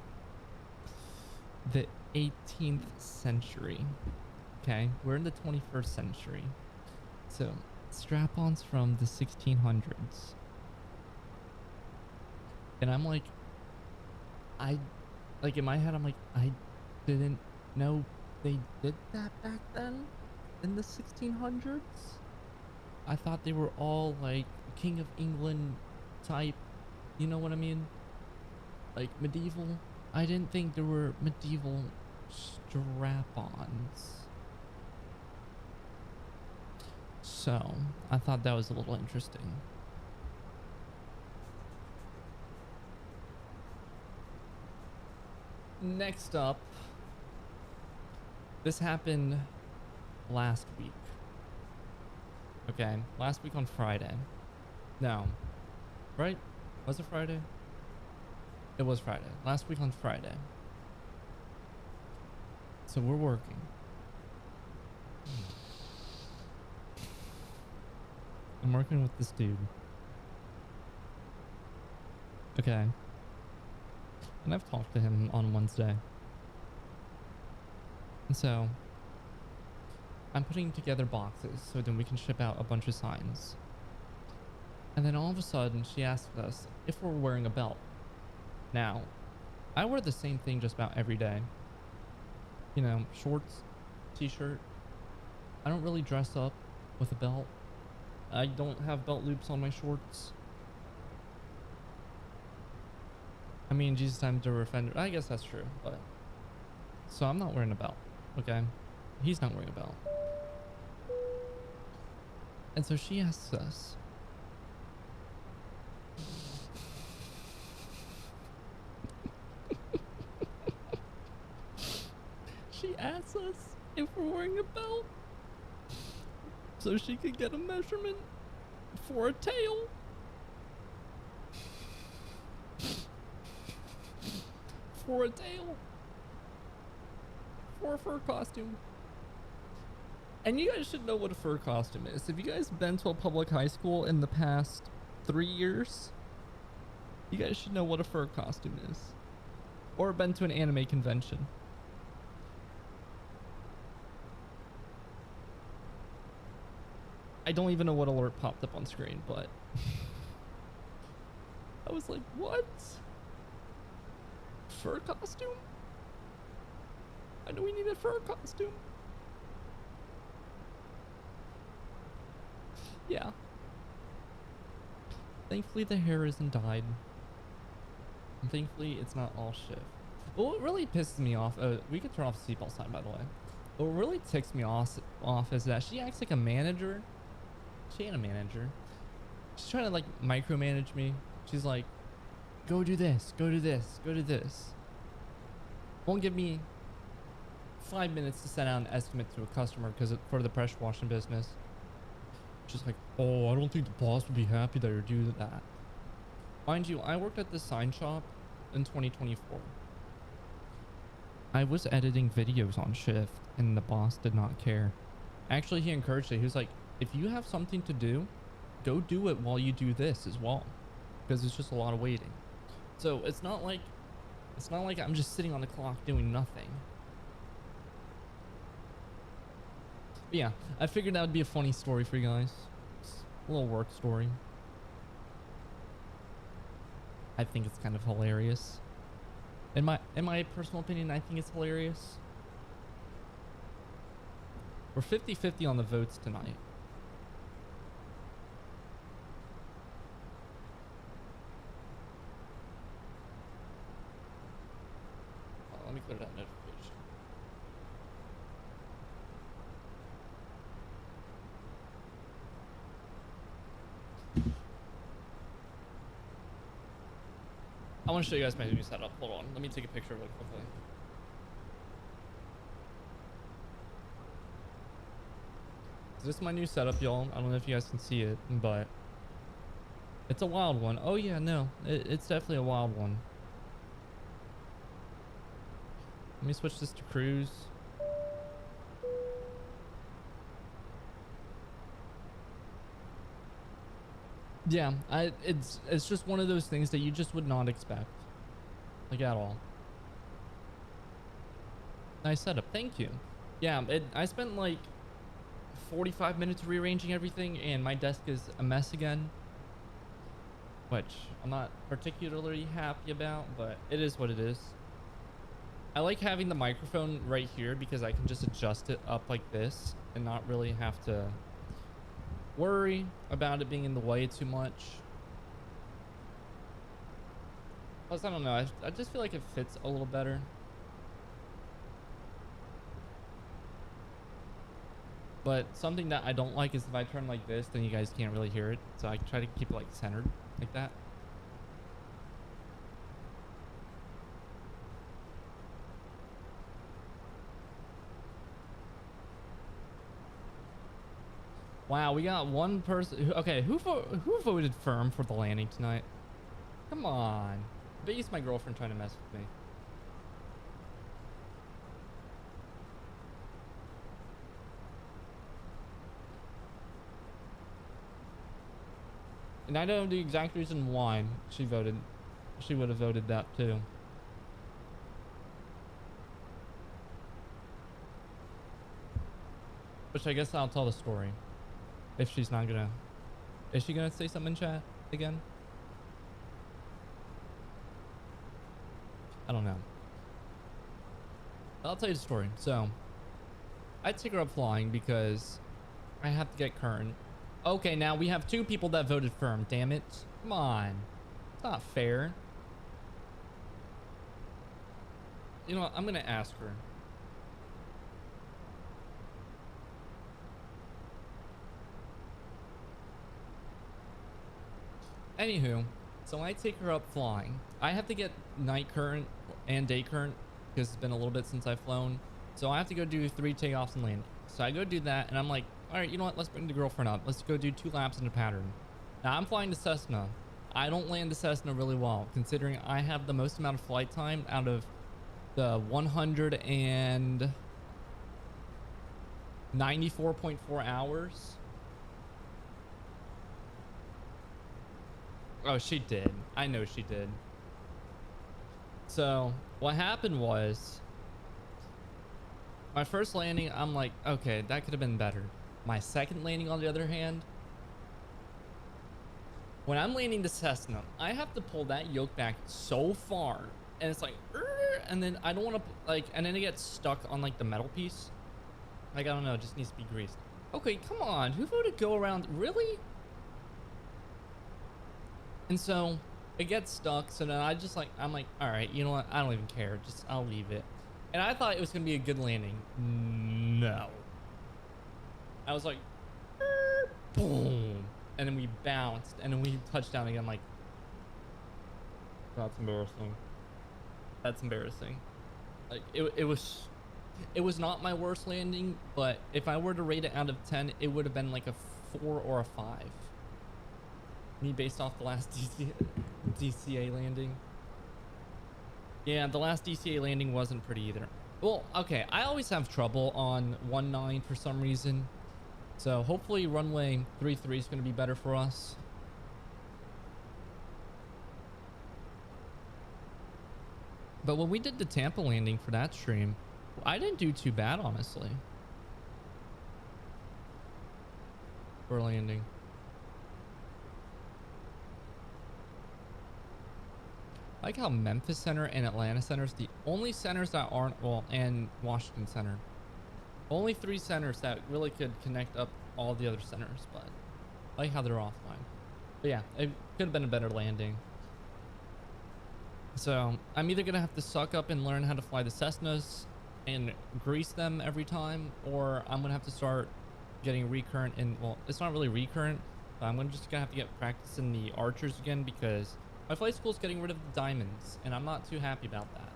the 18th century. Okay, we're in the 21st century. So strap-ons from the 1600s. And I'm like, in my head, I'm like, I didn't know they did that back then in the 1600s. I thought they were all like King of England type, you know what I mean? Like medieval. I didn't think there were medieval strap-ons. So I thought that was a little interesting. Next up, this happened last week. Okay, last week on Friday. No, right? Was it Friday? It was Friday. Last week on Friday. So we're working. I'm working with this dude. Okay. And I've talked to him on Wednesday. And so I'm putting together boxes so then we can ship out a bunch of signs. And then all of a sudden she asked us if we're wearing a belt. Now, I wear the same thing just about every day. You know, shorts, t-shirt. I don't really dress up with a belt. I don't have belt loops on my shorts. I mean, Jesus time to offender. I guess that's true, but so I'm not wearing a belt, okay? He's not wearing a belt. And so she asks us, she asks us if we're wearing a belt so she could get a measurement for a tail. For a tail. For a fur costume. And you guys should know what a fur costume is. If you guys been to a public high school in the past 3 years, you guys should know what a fur costume is. Or been to an anime convention. I don't even know what alert popped up on screen, but I was like, what? Fur costume? I know we need a fur costume. Yeah. Thankfully the hair isn't dyed. And thankfully it's not all shift. What really pisses me off, we could turn off the seatbelt sign by the way. What really ticks me off is that she acts like a manager. She ain't a manager. She's trying to like micromanage me. She's like, go do this, go do this, go do this. Won't give me 5 minutes to send out an estimate to a customer because for the pressure washing business. She's like, oh, I don't think the boss would be happy that you're doing that. Mind you, I worked at this sign shop in 2024. I was editing videos on shift and the boss did not care. Actually, he encouraged it. He was like, if you have something to do, go do it while you do this as well. Because it's just a lot of waiting. So it's not like I'm just sitting on the clock doing nothing. But yeah, I figured that would be a funny story for you guys. It's a little work story. I think it's kind of hilarious. In my personal opinion, I think it's hilarious. We're 50-50 on the votes tonight. Let me clear that notification. I want to show you guys my new setup. Hold on. Let me take a picture really quickly. So this is my new setup, y'all. I don't know if you guys can see it, but It's a wild one. Oh yeah, no, it's definitely a wild one. Let me switch this to cruise. Yeah, it's just one of those things that you just would not expect, like at all. Nice setup, thank you. Yeah, I spent like 45 minutes rearranging everything, and my desk is a mess again, which I'm not particularly happy about, but it is what it is. I like having the microphone right here because I can just adjust it up like this and not really have to worry about it being in the way too much. Plus, I don't know, I just feel like it fits a little better. But something that I don't like is if I turn like this, then you guys can't really hear it. So I try to keep it like centered like that. Wow, we got one person. Okay, who voted firm for the landing tonight? Come on. I bet it's my girlfriend trying to mess with me. And I know the exact reason why she voted. She would have voted that too. Which I guess I'll tell the story. If she's not gonna... Is she gonna say something in chat again? I don't know. I'll tell you the story. So, I take her up flying because I have to get current. Okay, now we have two people that voted firm. Damn it. Come on. It's not fair. You know what? I'm gonna ask her. Anywho, so I take her up flying. I have to get night current and day current because it's been a little bit since I've flown. So I have to go do 3 takeoffs and landings. So I go do that and I'm like, all right, you know what? Let's bring the girlfriend up. Let's go do 2 laps in a pattern. Now I'm flying the Cessna. I don't land the Cessna really well considering I have the most amount of flight time out of the 194.4 hours. Oh, she did. I know she did. So what happened was my first landing, I'm like, okay, that could have been better. My second landing, on the other hand, when I'm landing the Cessna, I have to pull that yoke back so far, and it's like, and then I don't want to like, and then it gets stuck on like the metal piece. Like, I don't know, it just needs to be greased. Okay, come on, who voted go around? Really? And so it gets stuck. So then I'm like, all right, you know what? I don't even care. Just, I'll leave it. And I thought it was going to be a good landing. No. I was like, boom. And then we bounced and then we touched down again. I'm like, that's embarrassing. That's embarrassing. Like it was not my worst landing, but if I were to rate it out of 10, it would have been like a 4 or a 5. Me based off the last DCA landing. Yeah, the last DCA landing wasn't pretty either. Well, okay, I always have trouble on 19 for some reason. So hopefully runway 33 is going to be better for us. But when we did the Tampa landing for that stream, I didn't do too bad, honestly. For landing. I like how Memphis Center and Atlanta Center is the only centers that aren't, well, and Washington Center. Only 3 centers that really could connect up all the other centers, but I like how they're offline. But yeah, it could have been a better landing. So I'm either going to have to suck up and learn how to fly the Cessnas and grease them every time, or I'm going to have to start getting recurrent in, well, it's not really recurrent, but I'm just going to have to get practice in the Archers again because my flight school is getting rid of the diamonds, and I'm not too happy about that.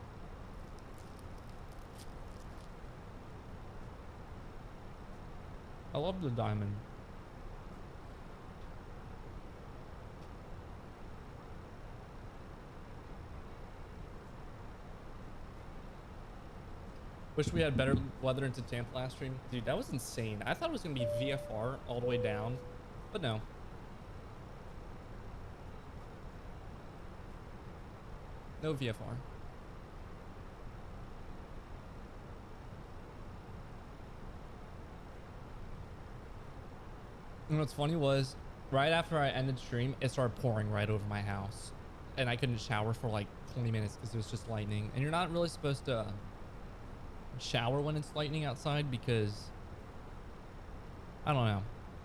I love the diamond. Wish we had better weather into Tampa last stream. Dude, that was insane. I thought it was going to be VFR all the way down, but no. No VFR. And what's funny was, right after I ended stream, it started pouring right over my house. And I couldn't shower for like 20 minutes because it was just lightning. And you're not really supposed to shower when it's lightning outside because, I don't know.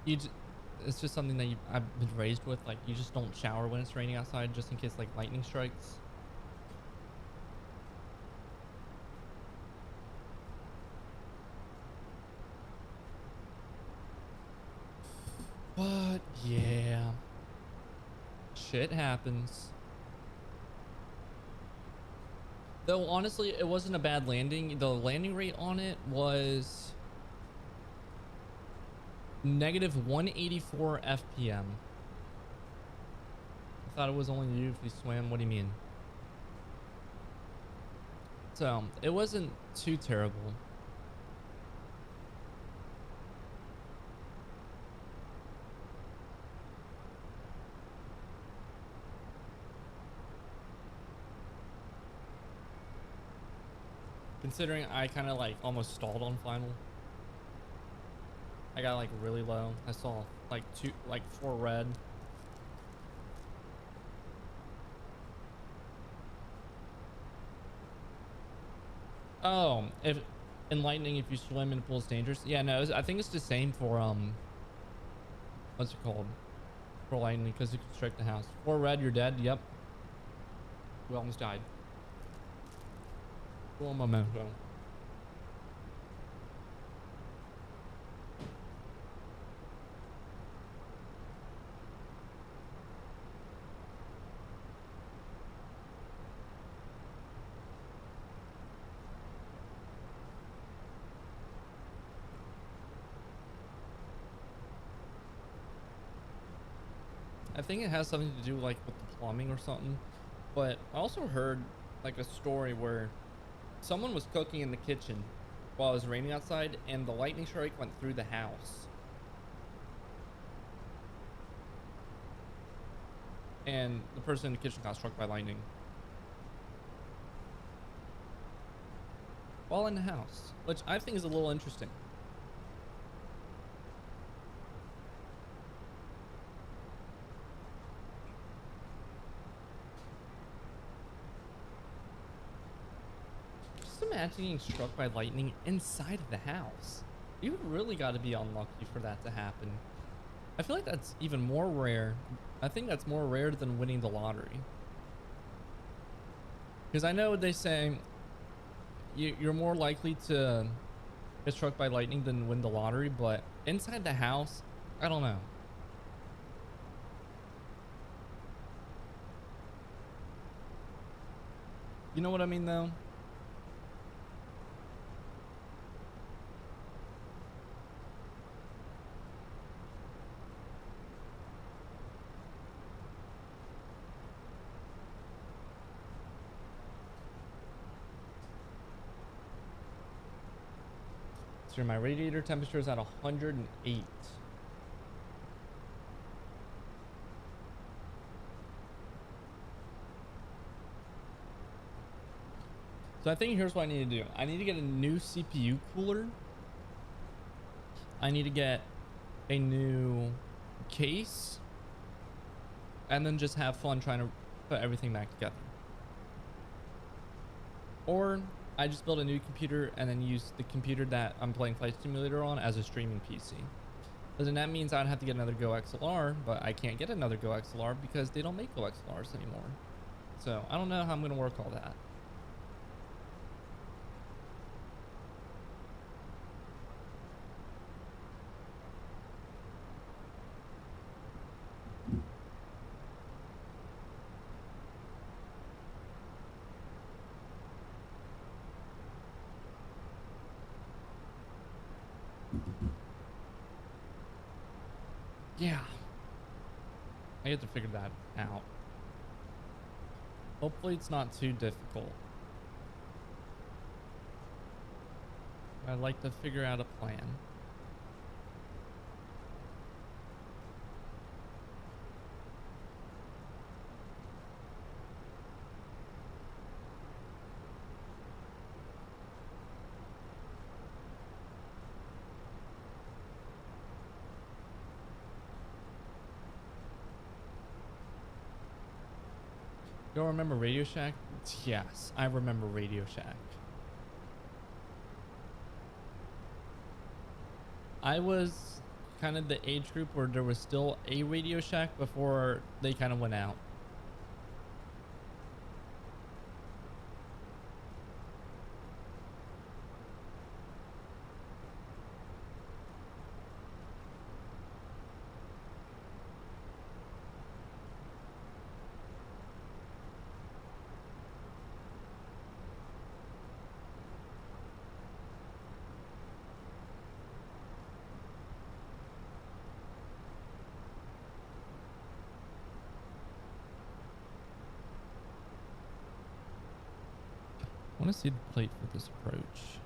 It's just something that I've been raised with. Like, you just don't shower when it's raining outside just in case like lightning strikes. But yeah, shit happens. Though honestly, it wasn't a bad landing. The landing rate on it was negative 184 FPM. I thought it was only you if you swam. What do you mean? So it wasn't too terrible. Considering I kind of like almost stalled on final. I got like really low. I saw like 4 red. Oh, if in lightning, if you swim in a pool, it's dangerous. Yeah, no, I think it's the same for what's it called? For lightning, because it can strike the house. 4 red, you're dead. Yep. We almost died. Full momentum. I think it has something to do like with the plumbing or something, but I also heard like a story where someone was cooking in the kitchen while it was raining outside and the lightning strike went through the house. And the person in the kitchen got struck by lightning while in the house, which I think is a little interesting. Imagine getting struck by lightning inside of the house. You really got to be unlucky for that to happen. I feel like that's even more rare. I think that's more rare than winning the lottery. Because I know they say you're more likely to get struck by lightning than win the lottery, but inside the house, I don't know. You know what I mean, though? So my radiator temperature is at 108. So I think here's what I need to do. I need to get a new CPU cooler. I need to get a new case. And then just have fun trying to put everything back together. Or I just build a new computer and then use the computer that I'm playing Flight Simulator on as a streaming PC. Because then that means I'd have to get another Go XLR, but I can't get another Go XLR because they don't make Go XLRs anymore. So I don't know how I'm going to work all that. Yeah, I get to figure that out. Hopefully it's not too difficult. I'd like to figure out a plan. You don't remember Radio Shack? Yes, I remember Radio Shack. I was kind of the age group where there was still a Radio Shack before they kind of went out. I want to see the plate for this approach.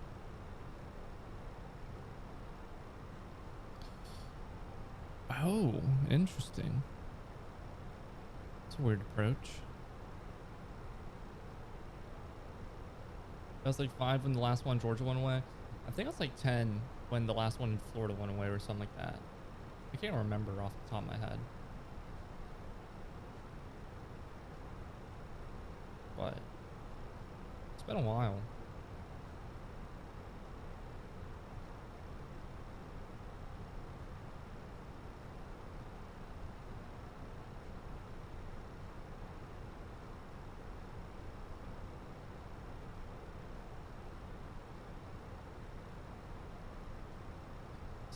Oh, interesting. It's a weird approach. I was like 5 when the last one in Georgia went away. I think I was like 10 when the last one in Florida went away or something like that. I can't remember off the top of my head. But it's been a while.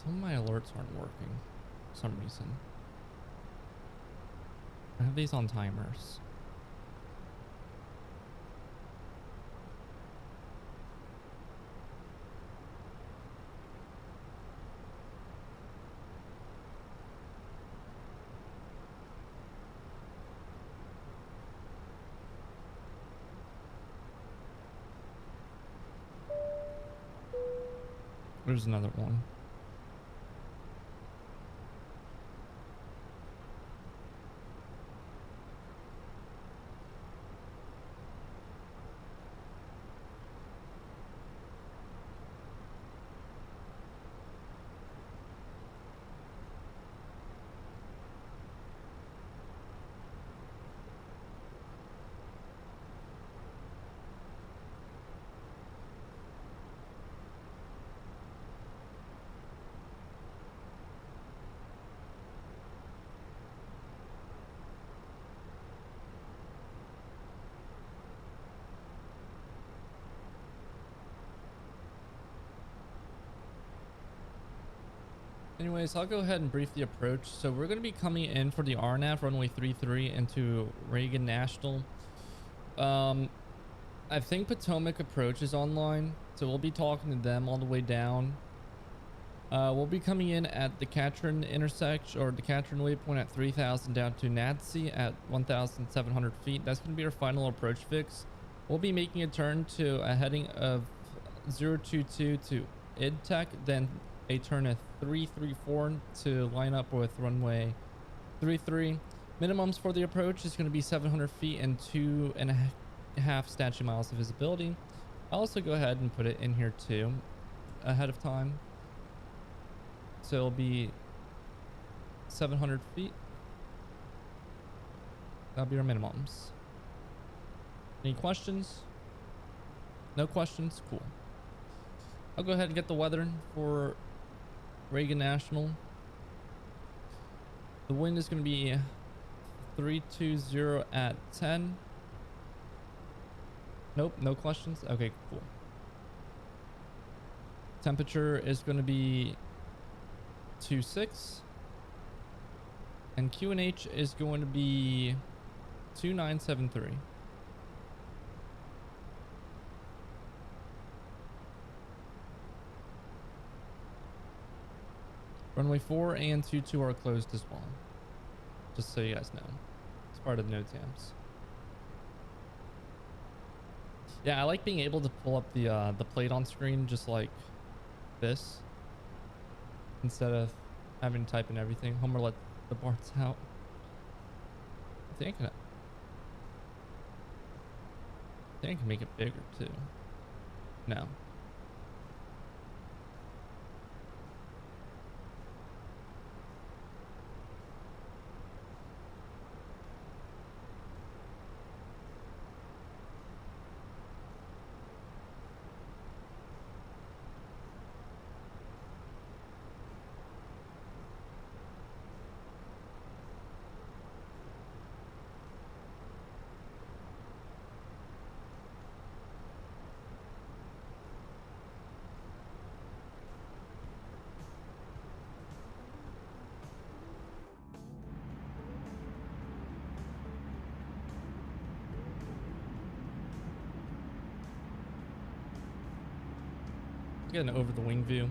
Some of my alerts aren't working for some reason. I have these on timers. There's another one. Anyways, I'll go ahead and brief the approach. So we're going to be coming in for the RNAV runway 33 into Reagan National. I think Potomac approach is online, so we'll be talking to them all the way down. We'll be coming in at the Katrin intersection, or the Katrin waypoint at 3,000 down to Nadsea at 1,700 feet. That's going to be our final approach fix. We'll be making a turn to a heading of 022 to IDTech, then a turn of 334 to line up with runway 33. Minimums for the approach is going to be 700 feet and 2.5 statute miles of visibility. I'll also go ahead and put it in here too ahead of time. So it'll be 700 feet. That'll be our minimums. Any questions? No questions? Cool. I'll go ahead and get the weather for Reagan National. The wind is going to be 320 at 10. Nope, no questions. Okay, cool. Temperature is going to be 26. And QNH is going to be 2973. Runway 4 and 22 are closed as well. Just so you guys know. It's part of the NOTAMs. Yeah, I like being able to pull up the plate on screen, just like this instead of having to type in everything. Homer let the parts out. I think I can make it bigger too. No. Get an over the wing view.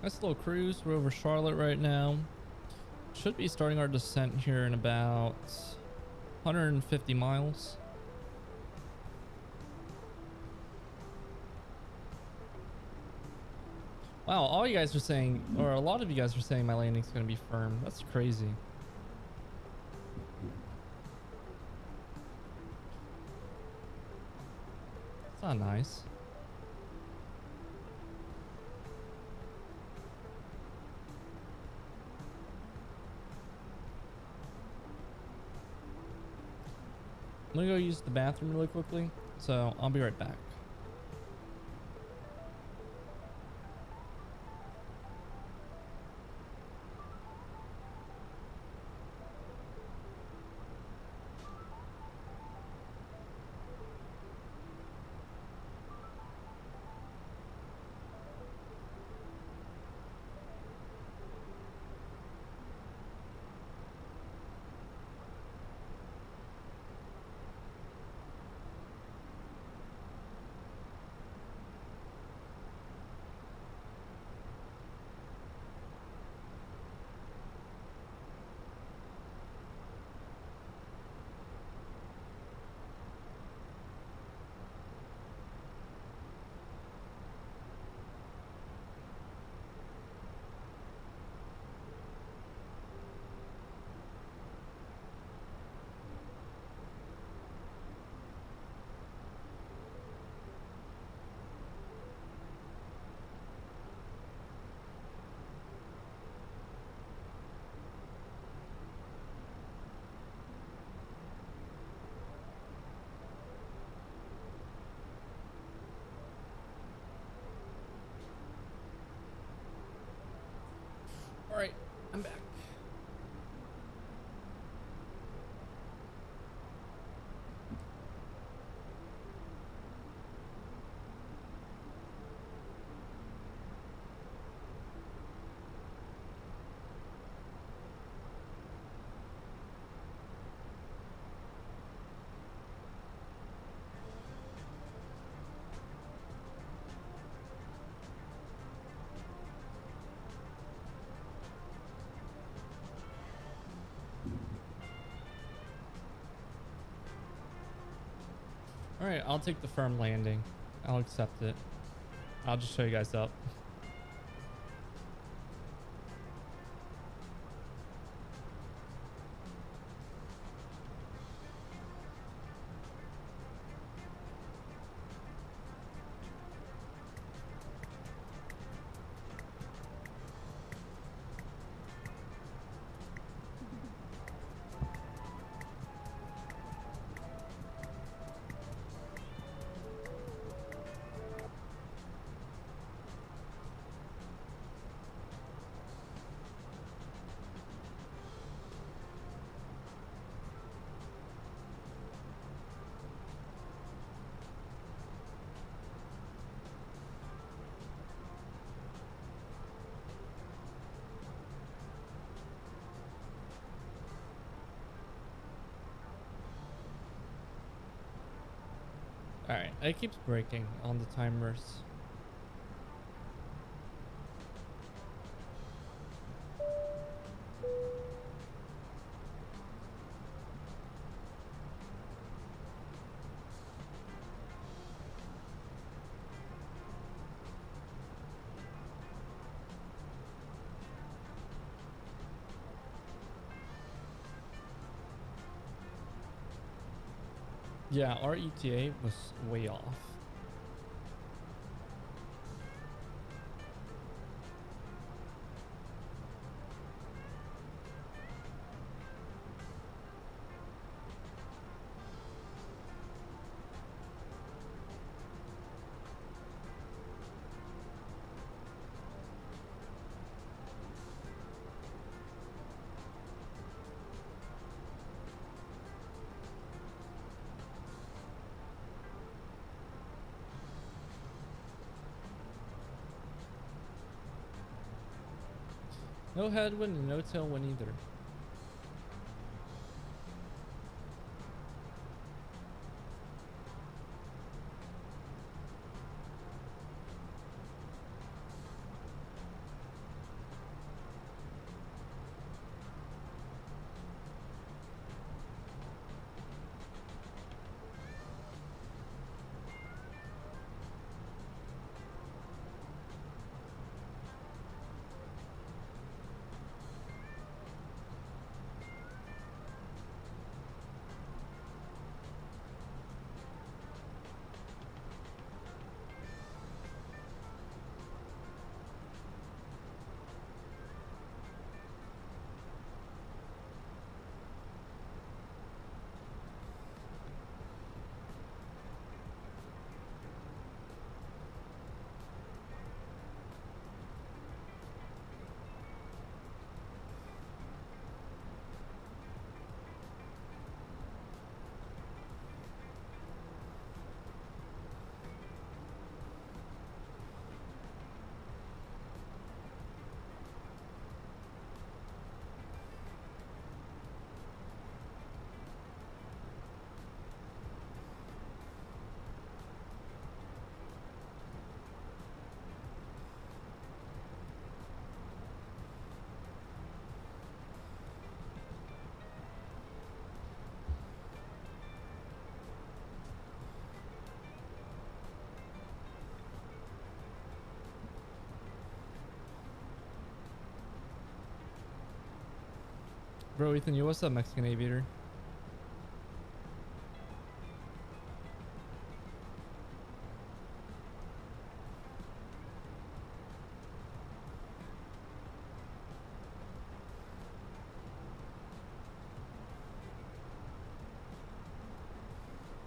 Nice little cruise. We're over Charlotte right now. Should be starting our descent here in about 150 miles. Wow, all you guys are saying, or a lot of you guys are saying my landing's going to be firm. That's crazy. It's not nice. I'm gonna go use the bathroom really quickly, so I'll be right back. All right, I'm back. All right, I'll take the firm landing. I'll accept it. I'll just show you guys up. Alright, it keeps breaking on the timers. Yeah, our ETA was way off. No headwind and no tailwind either. Bro, Ethan, you what's up, Mexican aviator?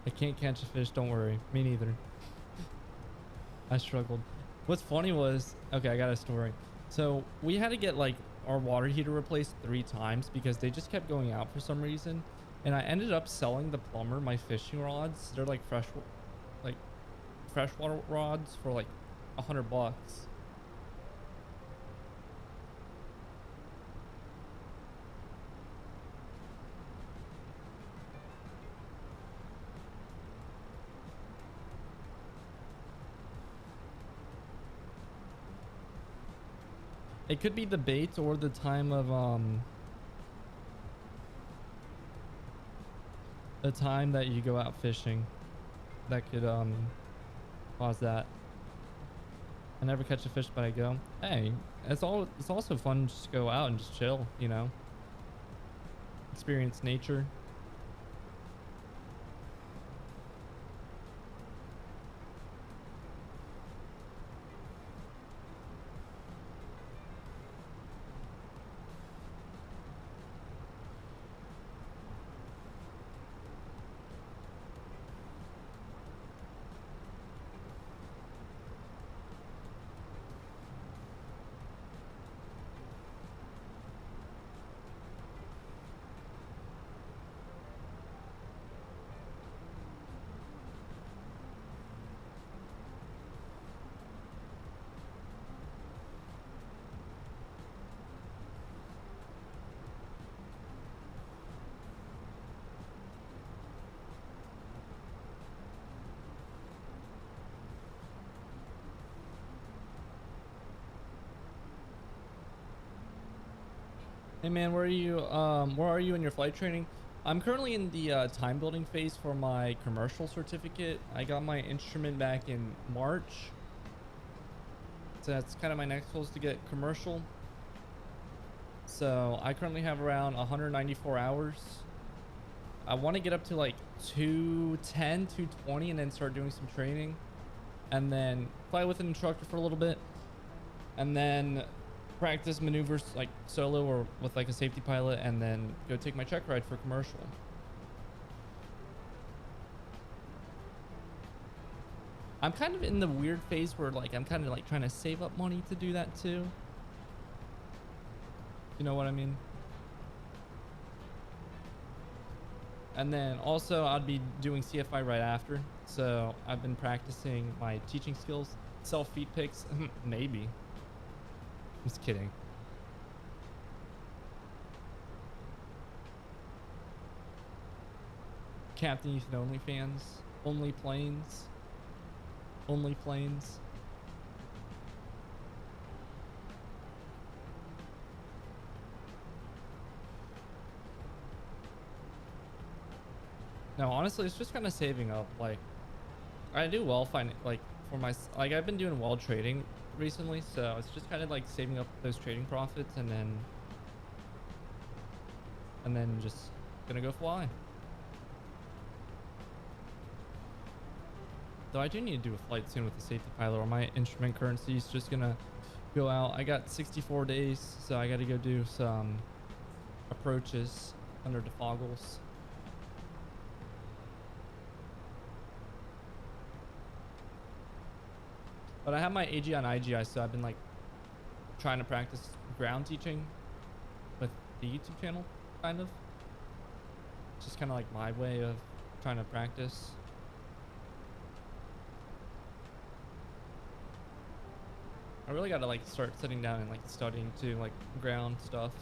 I can't catch a fish, don't worry. Me neither. I struggled. What's funny was, okay, I got a story. So we had to get like our water heater replaced 3 times because they just kept going out for some reason. And I ended up selling the plumber my fishing rods. They're like freshwater rods for like $100. It could be the bait or the time of the time that you go out fishing that could cause that. I never catch a fish, but I go. Hey, it's also fun just to go out and just chill, you know. Experience nature. Hey man, where are you in your flight training? I'm currently in the time building phase for my commercial certificate. I got my instrument back in March. So that's kind of my next goal, is to get commercial. So I currently have around 194 hours. I want to get up to like 210, 220 and then start doing some training. And then fly with an instructor for a little bit. And then practice maneuvers like solo or with like a safety pilot, and then go take my check ride for commercial. I'm kind of in the weird phase where like I'm kind of like trying to save up money to do that too. You know what I mean? And then also I'd be doing CFI right after. So I've been practicing my teaching skills, self-feed picks, maybe. Just kidding. Captain Ethan OnlyFans, only planes, only planes. No, honestly, it's just kind of saving up. Like, I do well like for my, like I've been doing well trading recently, so it's just kind of like saving up those trading profits, and then just gonna go fly. Though I do need to do a flight soon with the safety pilot, or my instrument currency is just gonna go out. I got 64 days, so I got to go do some approaches under defoggles. But I have my AG on IGI, so I've been like trying to practice ground teaching with the YouTube channel, kind of. It's just kind of like my way of trying to practice. I really got to like start sitting down and like studying too, like ground stuff.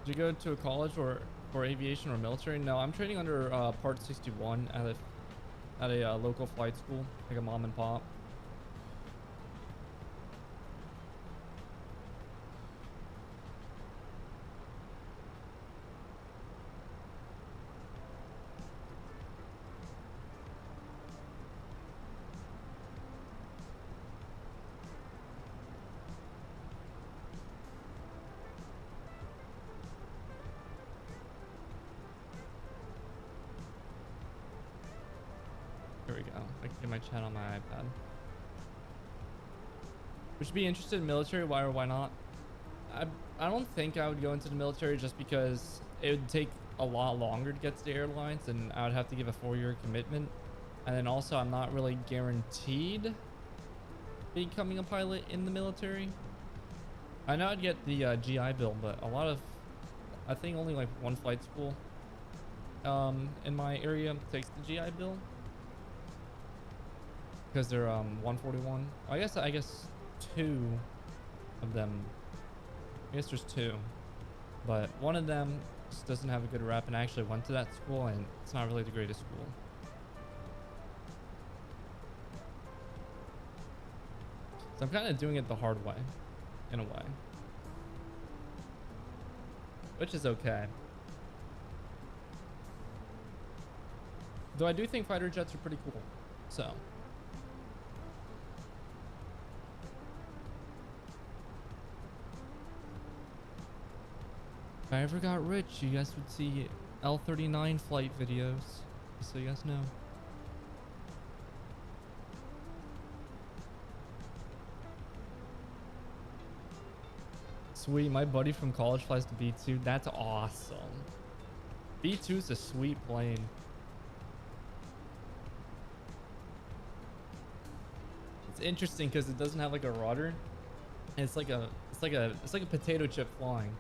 Did you go to a college or for aviation or military? No, I'm training under Part 61 at a local flight school, like a mom and pop. There we go. I can get my chat on my iPad. Would you be interested in military? Why or why not? I don't think I would go into the military, just because it would take a lot longer to get to the airlines, and I would have to give a 4-year commitment. And then also I'm not really guaranteed becoming a pilot in the military. I know I'd get the GI Bill, but I think only like one flight school in my area takes the GI Bill. Because they're 141. I guess 2 of them. I guess there's 2, but one of them just doesn't have a good rep, and I actually went to that school, and it's not really the greatest school. So I'm kind of doing it the hard way, in a way, which is okay. Though I do think fighter jets are pretty cool, so. If I ever got rich, you guys would see L-39 flight videos, just so you guys know. Sweet, my buddy from college flies to B2. That's awesome. B2 is a sweet plane. It's interesting because it doesn't have like a rudder. And it's like a potato chip flying.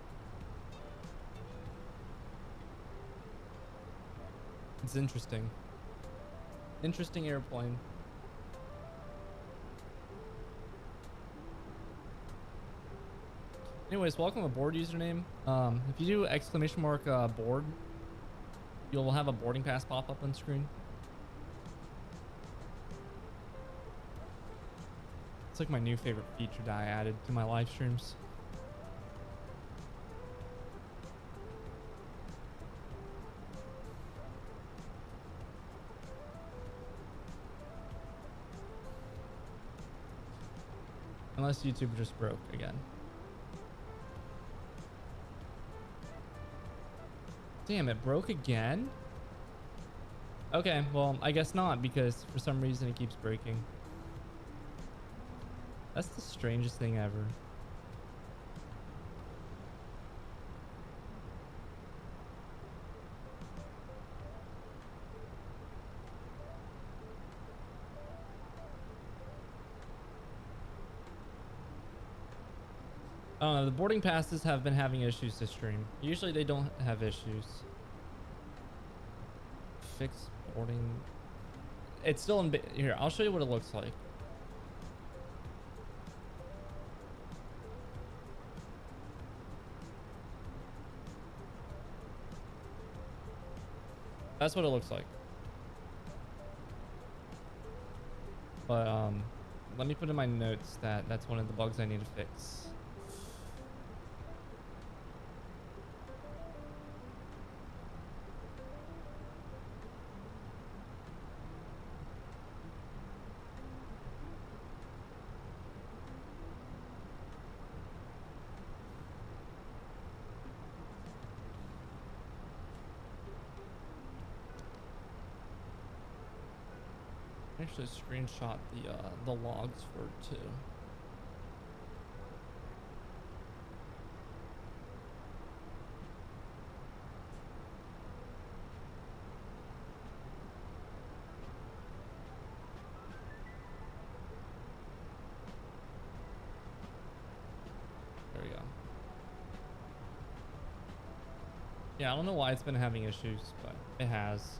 It's interesting. Interesting airplane. Anyways, welcome aboard username. If you do exclamation mark board, you'll have a boarding pass pop up on screen. It's like my new favorite feature that I added to my live streams. Unless YouTube just broke again. Damn, it broke again? Okay, well, I guess not, because for some reason it keeps breaking. That's the strangest thing ever. The boarding passes have been having issues to stream. Usually they don't have issues. Fix boarding. It's still in here. I'll show you what it looks like. That's what it looks like. But let me put in my notes that that's one of the bugs I need to fix. Actually screenshot the logs for it too. There we go. Yeah, I don't know why it's been having issues, but it has.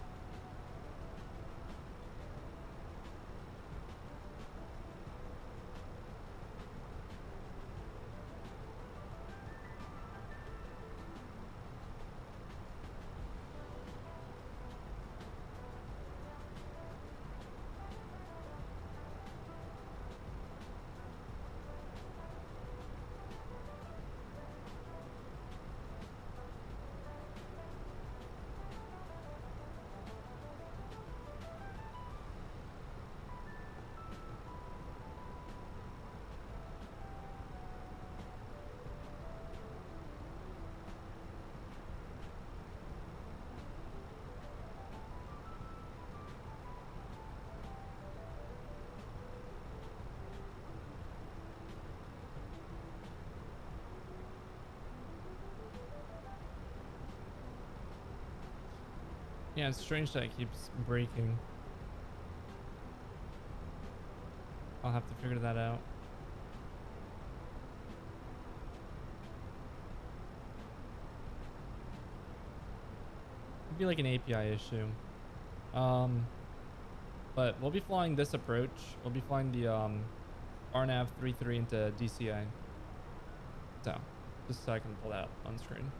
Yeah, it's strange that it keeps breaking. I'll have to figure that out. It'd be like an API issue. But we'll be flying this approach. We'll be flying the RNAV 33 into DCA. So, just so I can pull that up on screen.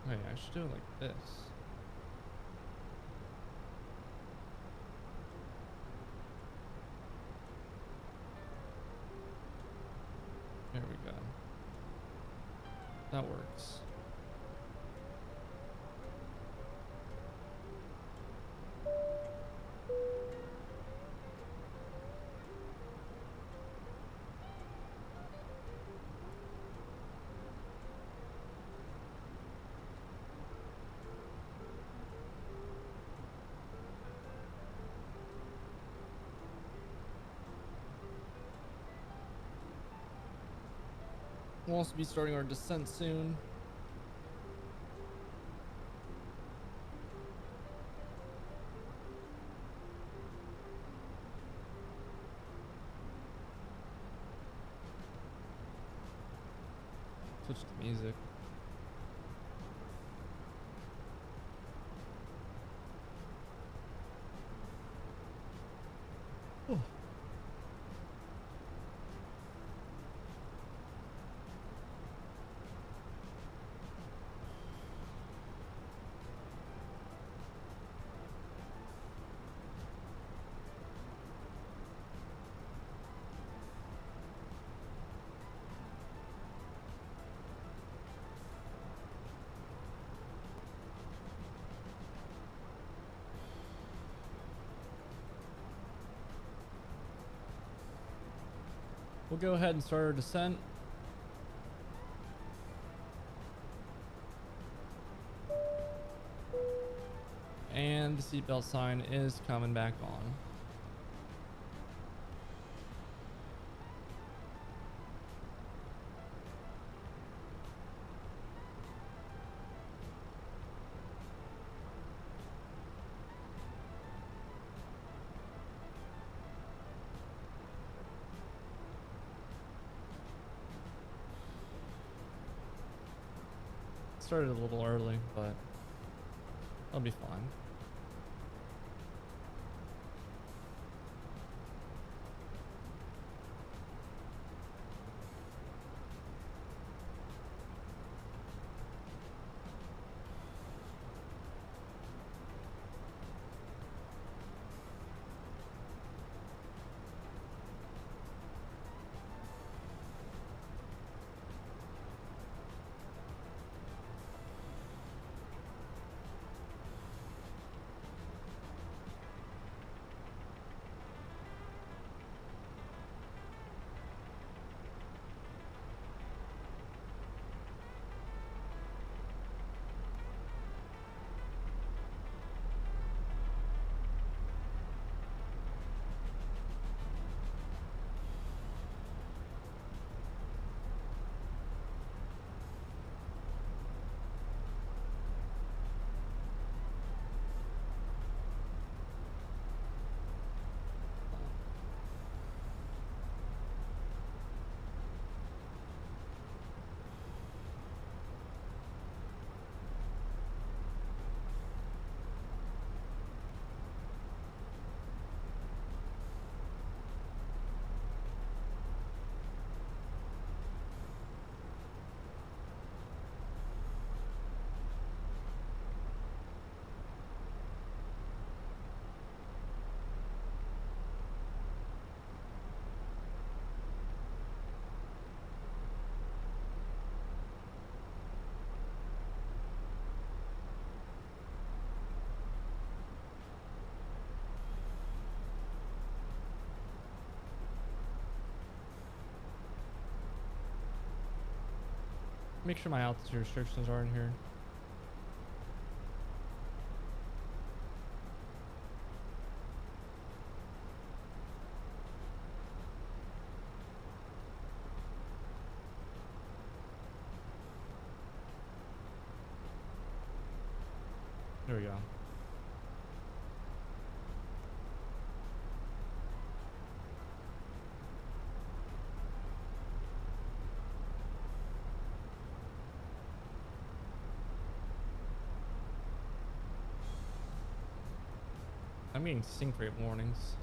Wait, I should do it like this. There we go. That works. We'll also be starting our descent soon. Switch to music. Oh. We'll go ahead and start our descent. And the seatbelt sign is coming back on. Started a little early, but I'll be fine. Make sure my altitude restrictions are in here. There we go. I'm getting sync rate warnings.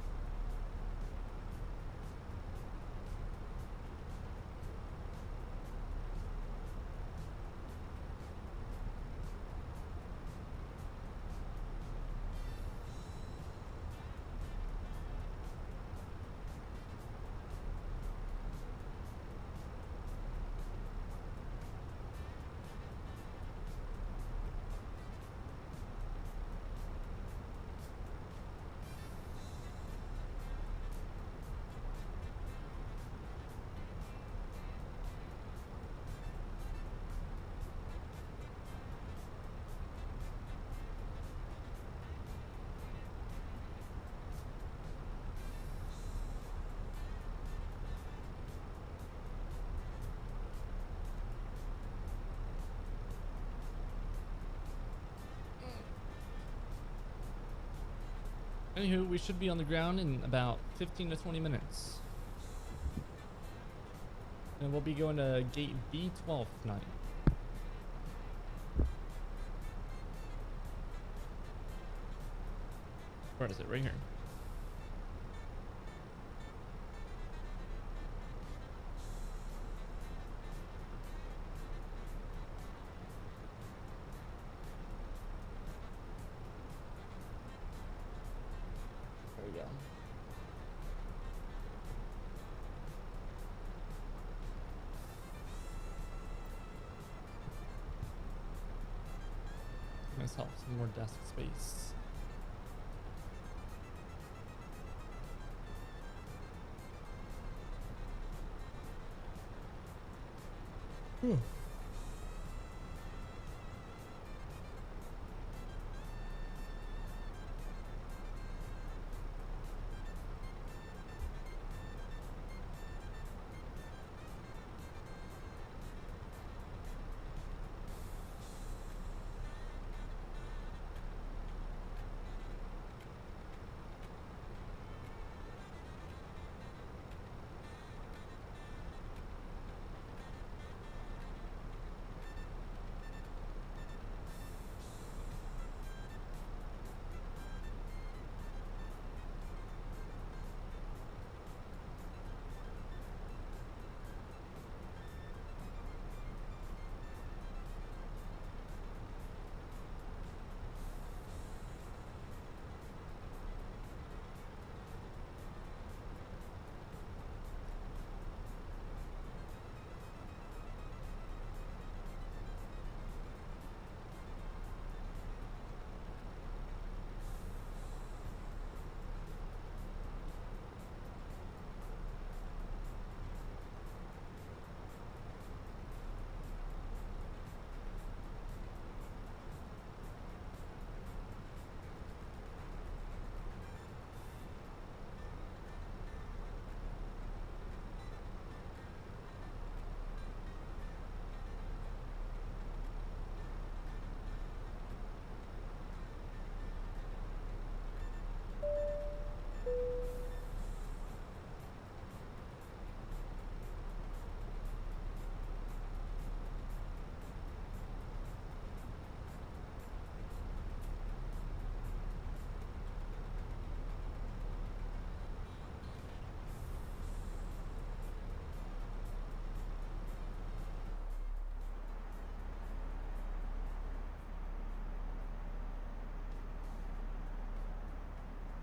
Anywho, we should be on the ground in about 15 to 20 minutes. And we'll be going to gate B12 tonight. Where is it? Right here. There we go. Myself some more desk space. Whew.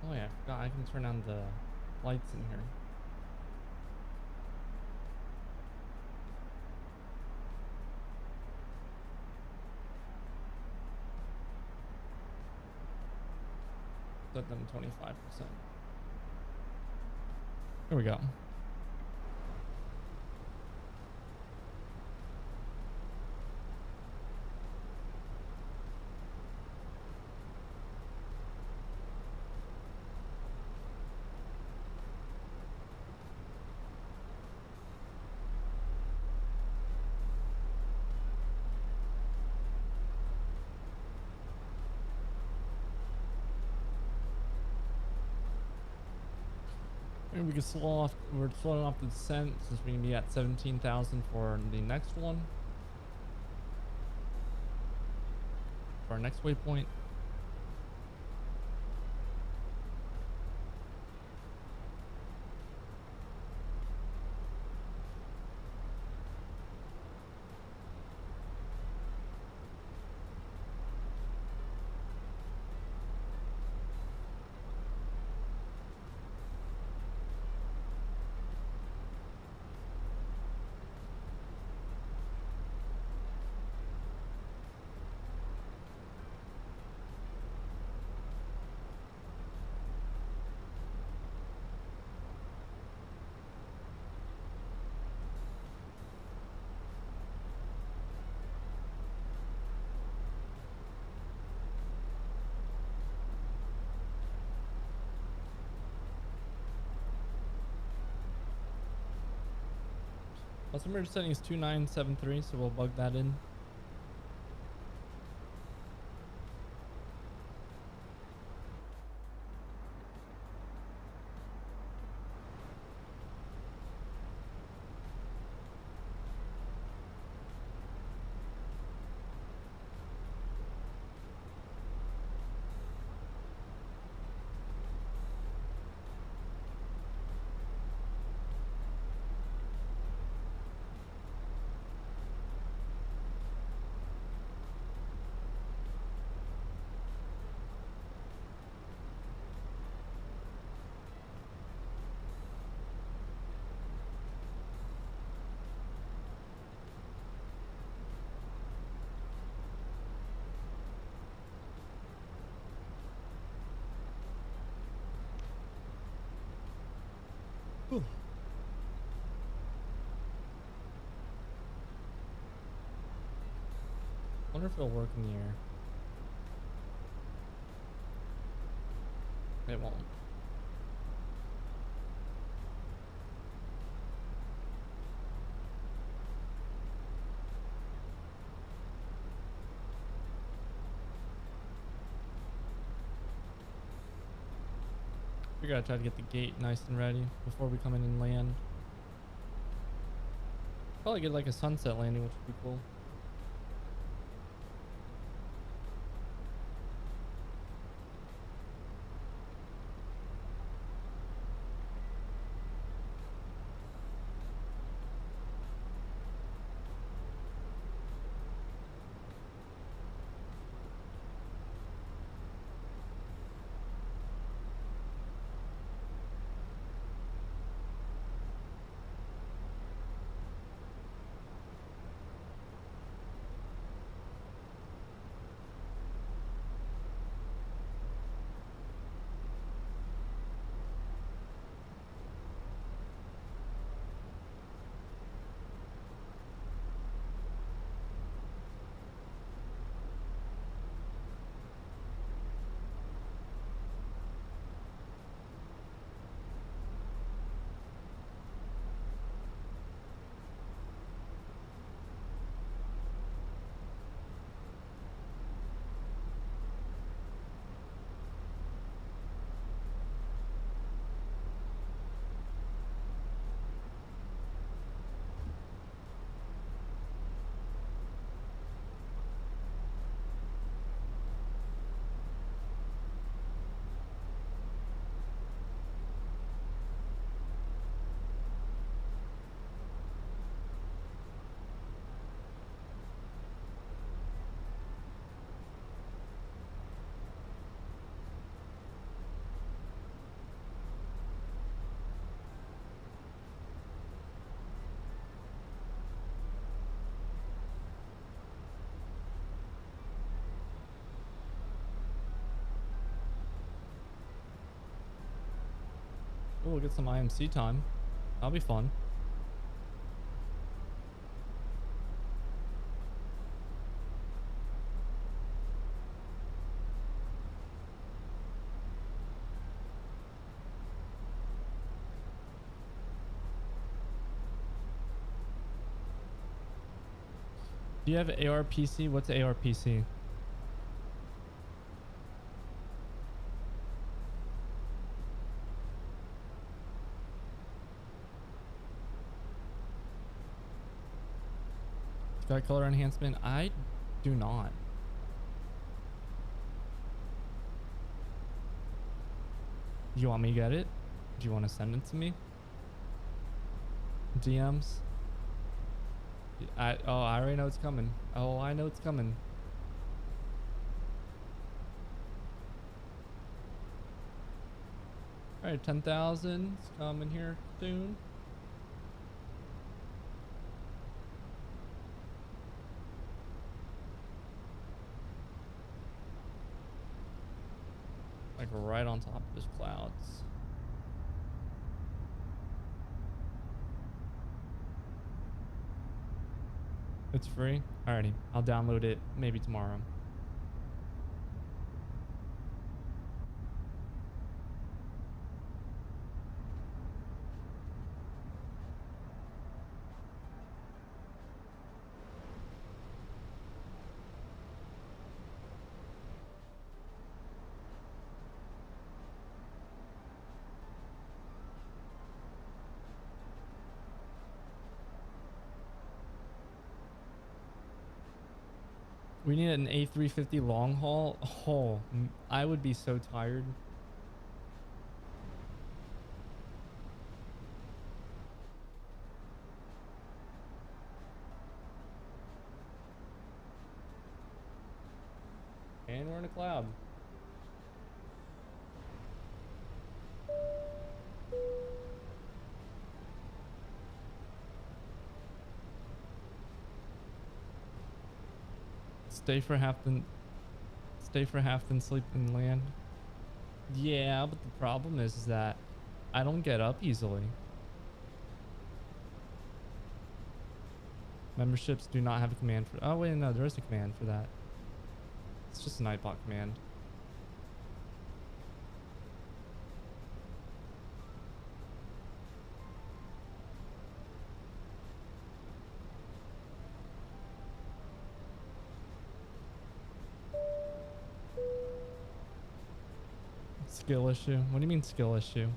Oh yeah, I forgot I can turn on the lights in here. Set them 25%. Here we go. Maybe we can slow off. We're slowing off the descent since we can be at 17,000 for the next one. For our next waypoint. Customer setting is 2973, so we'll bug that in. Wonder if it'll work in the air. It won't. We gotta try to get the gate nice and ready before we come in and land. Probably get like a sunset landing, which would be cool. Oh, we'll get some IMC time. That'll be fun. Do you have ARPC? What's ARPC? Sky color enhancement? I do not. Do you want me to get it? Do you want to send it to me? DMs? I already know it's coming. Oh, I know it's coming. All right, 10,000 is coming here soon. Like right on top of those clouds. It's free? Alrighty, I'll download it maybe tomorrow. We need an A350 long haul. Oh, I would be so tired. And we're in a cloud. Stay for half then sleep and land. Yeah, but the problem is that I don't get up easily. Memberships do not have a command for. Oh wait, no, there is a command for that. It's just a Nightbot command. Skill issue? What do you mean skill issue?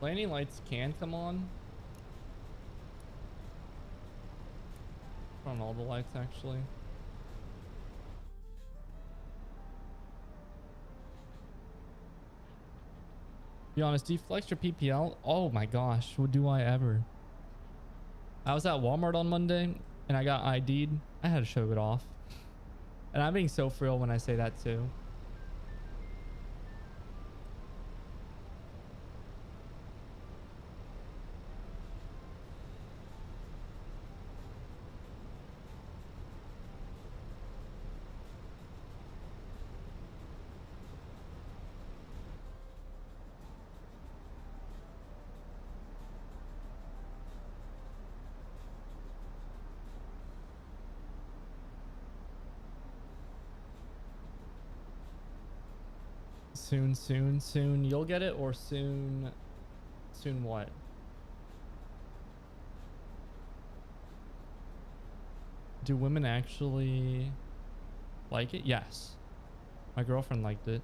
Landing lights can come on all the lights actually. Be honest, do you flex your PPL? Oh my gosh, what do I ever? I was at Walmart on Monday and I got ID'd. I had to show it off. And I'm being so for real when I say that too. Soon. You'll get it, or soon what? Do women actually like it? Yes. My girlfriend liked it.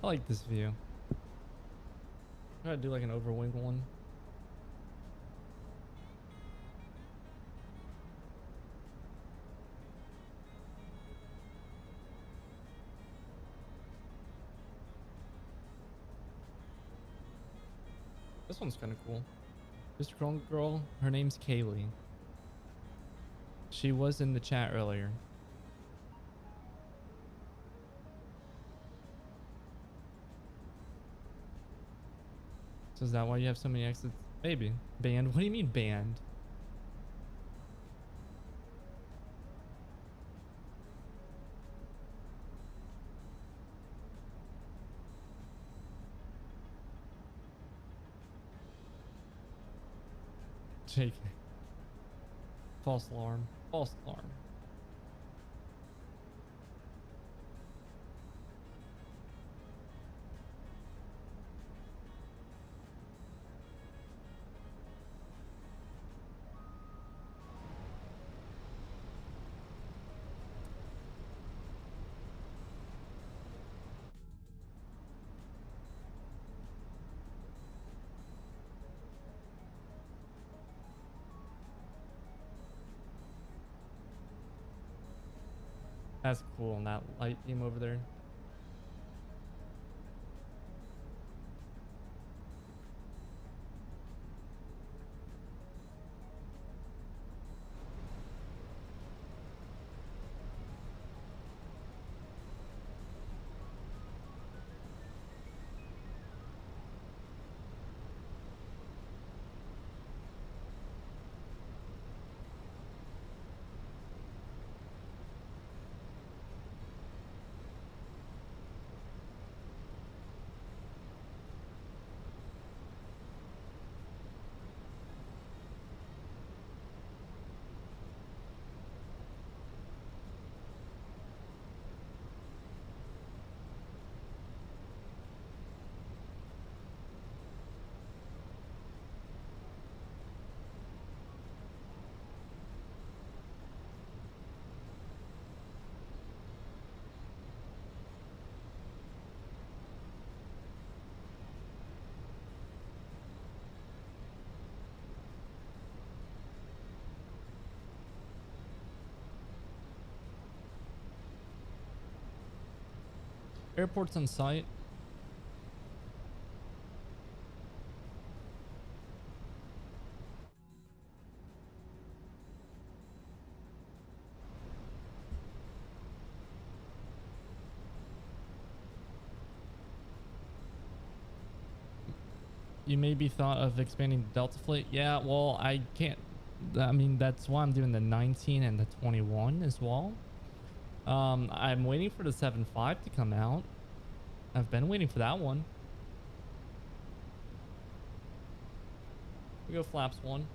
I like this view. I'm gonna do like an overwing one. This one's kind of cool. This girl, her name's Kaylee. She was in the chat earlier. So is that why you have so many exits? Maybe. Banned? What do you mean banned? JK. False alarm. False alarm. That's cool, and that light beam over there. Airport's on site. You maybe thought of expanding the Delta fleet. Yeah, well, I can't. I mean, that's why I'm doing the 19 and the 21 as well. I'm waiting for the 7.5 to come out. I've been waiting for that one. We go flaps 1.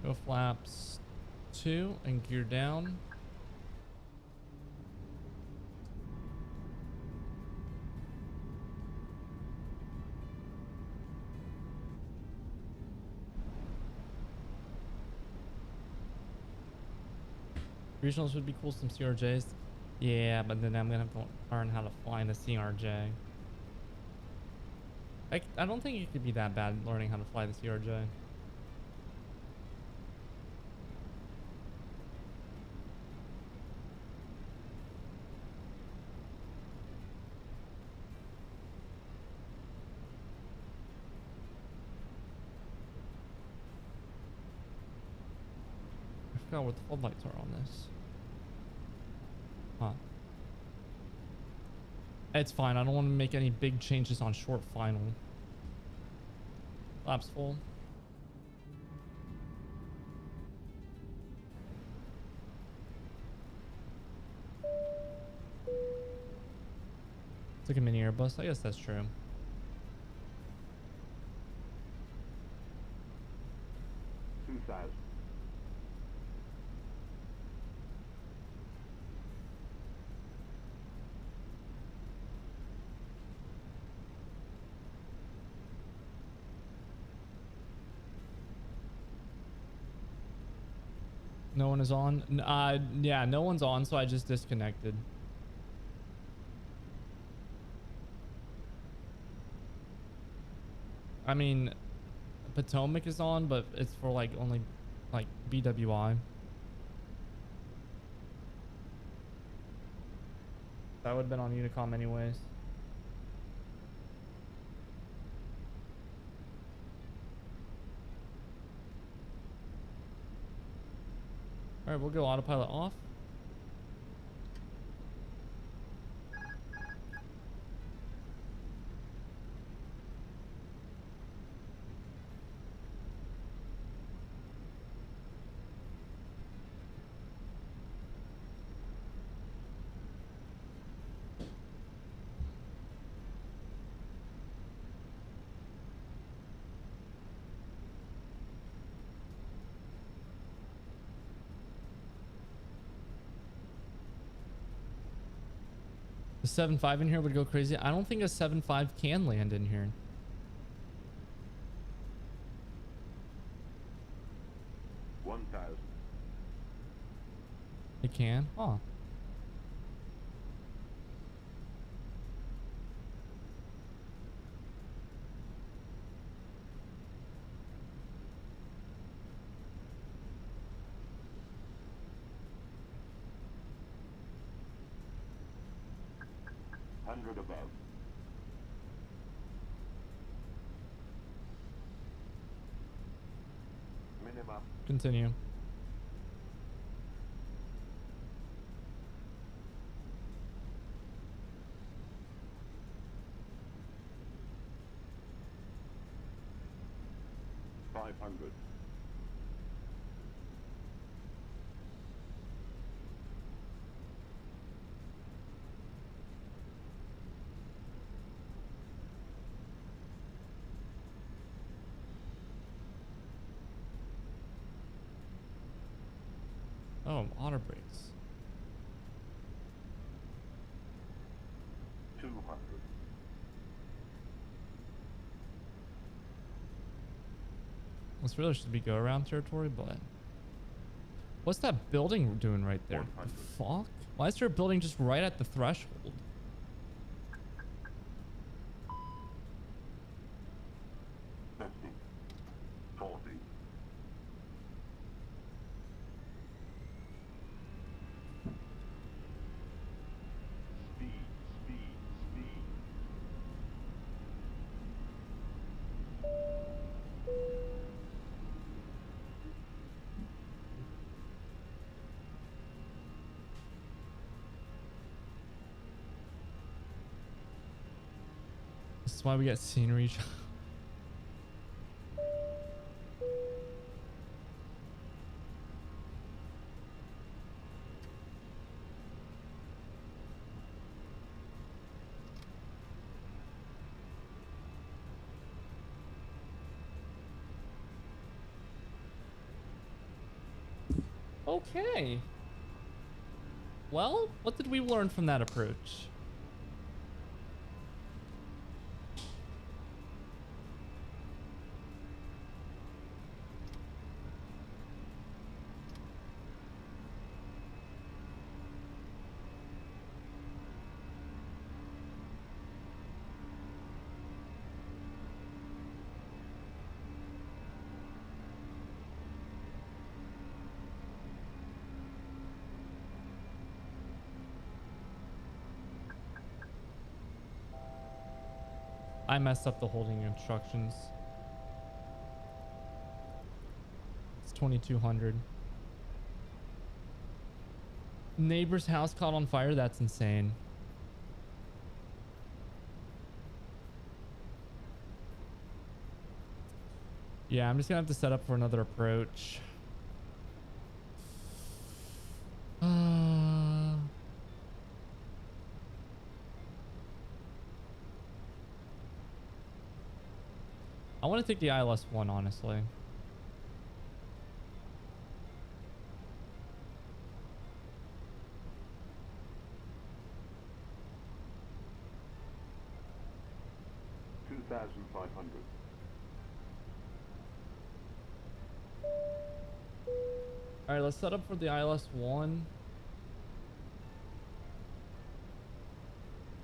Go flaps 2 and gear down. Regionals would be cool, some CRJs. Yeah, but then I'm gonna have to learn how to fly in a CRJ. I don't think it could be that bad learning how to fly the CRJ. I forgot what the floodlights are on this. Huh. It's fine. I don't want to make any big changes on short final. Flaps full. It's like a mini Airbus. I guess that's true. No one is on. Yeah, no one's on, so I just disconnected. I mean, Potomac is on, but it's for like only like BWI. That would have been on Unicom anyways. All right, we'll go autopilot off. The 7.5 in here would go crazy. I don't think a 7.5 can land in here. It can? Huh. Above. Minimum. Continue. $500. Oh, auto brakes. 200. This really should be go around territory, but what's that building doing right there? The fuck? Why is there a building just right at the threshold? 50. 40. Speed, speed, speed. This is why we get scenery. Okay. Well, what did we learn from that approach? I messed up the holding instructions. It's 2200. Neighbor's house caught on fire? That's insane. Yeah, I'm just gonna have to set up for another approach. I want to take the ILS one, honestly. $2,500. All right, let's set up for the ILS one.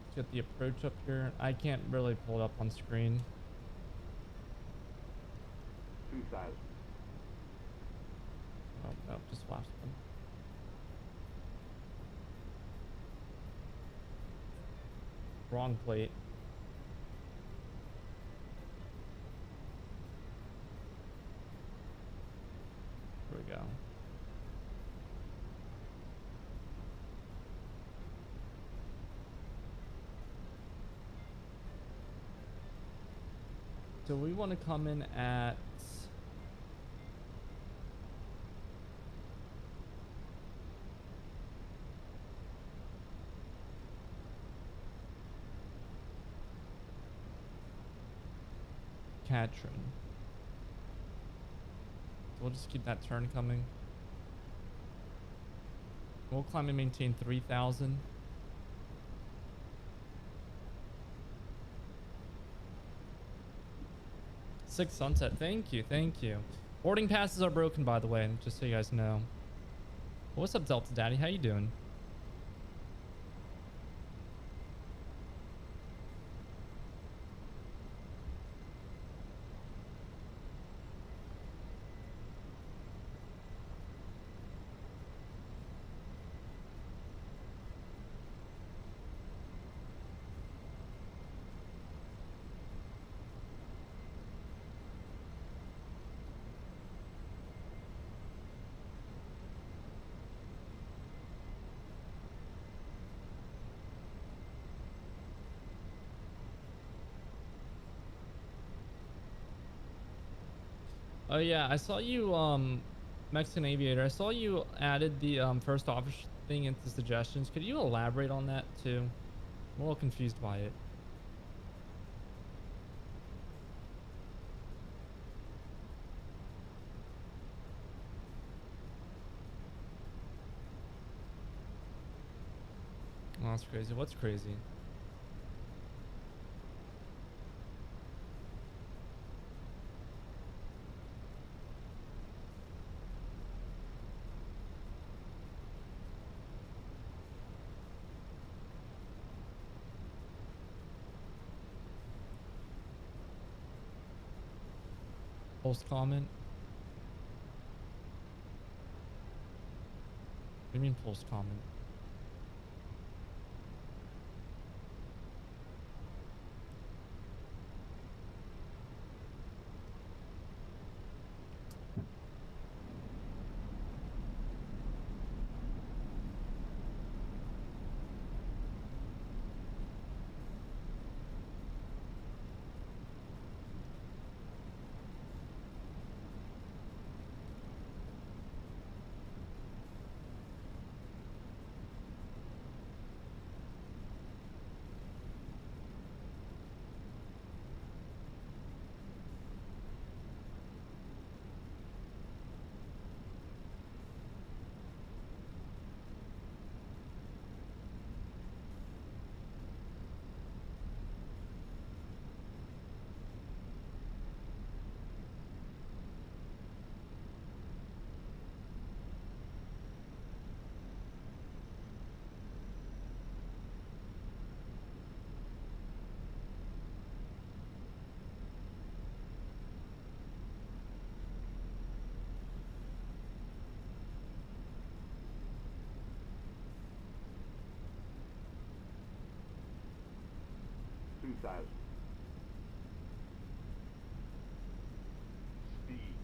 Let's get the approach up here. I can't really pull it up on screen. 2,000. Oh, no, just last one. Wrong plate. Here we go. So we want to come in at Katrin. We'll just keep that turn coming. We'll climb and maintain 3,000. Six sunset. Thank you. Thank you. Boarding passes are broken, by the way, just so you guys know. What's up, Delta Daddy? How you doing? Oh yeah, I saw you, Mexican Aviator. I saw you added the first officer thing into suggestions. Could you elaborate on that too? I'm a little confused by it. sounds crazy. What's crazy? Post comment? What do you mean post comment? Speed.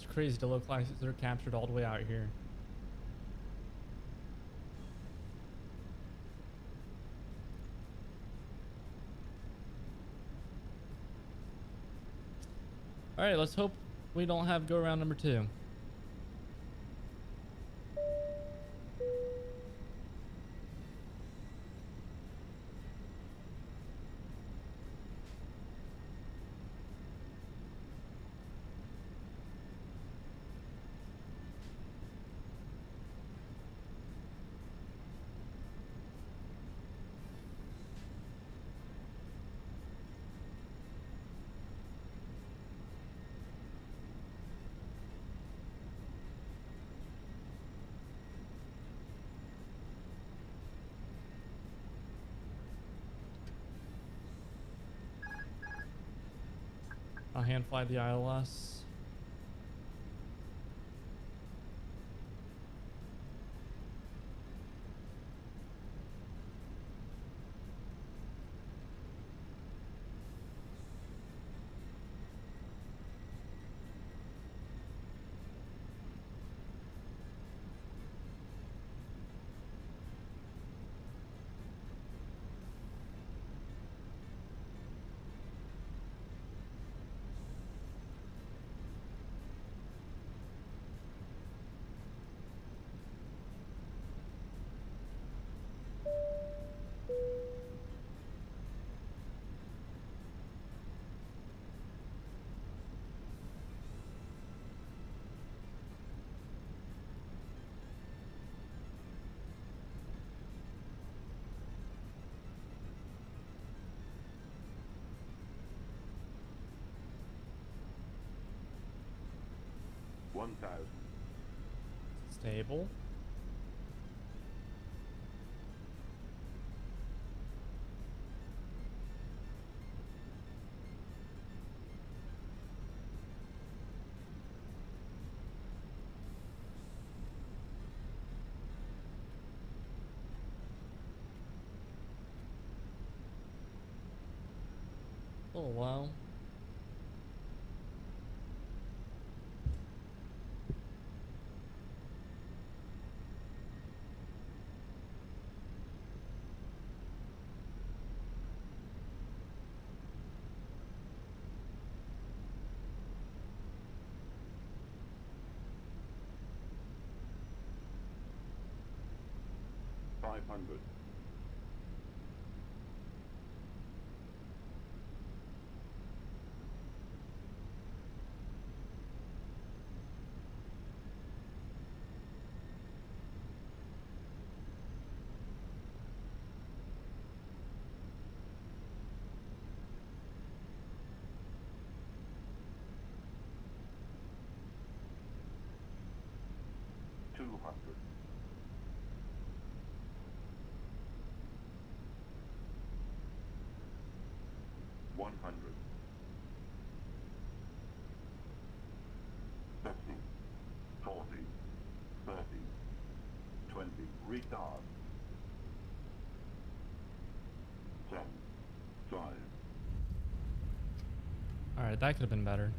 It's crazy to look like they're captured all the way out here. All right, let's hope we don't have go around number 2. I'll hand fly the ILS. Stable. Oh wow. 500. Retard. 10, 5. Alright, that could have been better.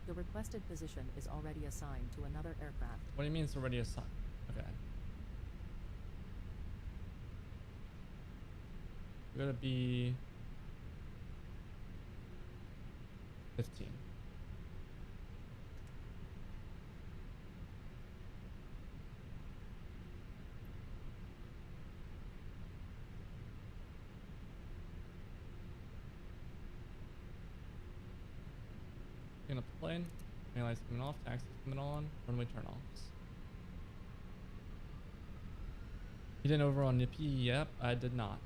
The requested position is already assigned to another aircraft. What do you mean it's already assigned? Okay. We're gonna be 15. Up the plane, main lights coming off, taxis coming on, runway turn offs. You didn't over on Nippy? Yep, I did not.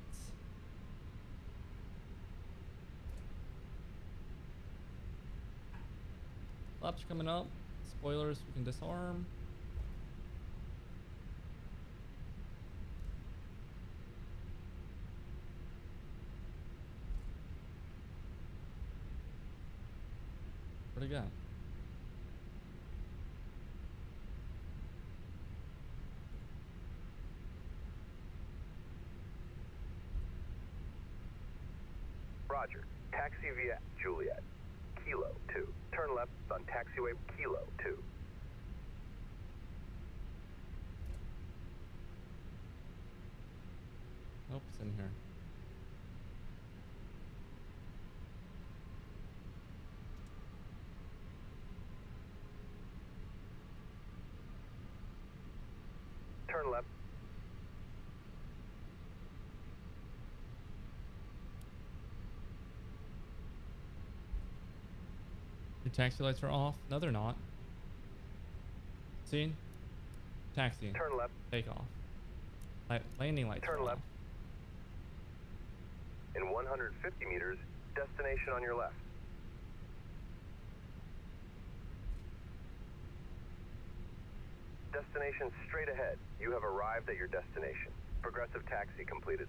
Flaps are coming up, spoilers we can disarm. Where'd it go? Roger. Taxi via Juliet. Kilo 2. Turn left on taxiway Kilo 2. Nope, it's in here. Turn left. Your taxi lights are off. No, they're not. See? Taxi. Turn left. Take off. Landing lights. Turn are left. off. In 150 meters, destination on your left. Destination straight ahead. You have arrived at your destination. Progressive taxi completed.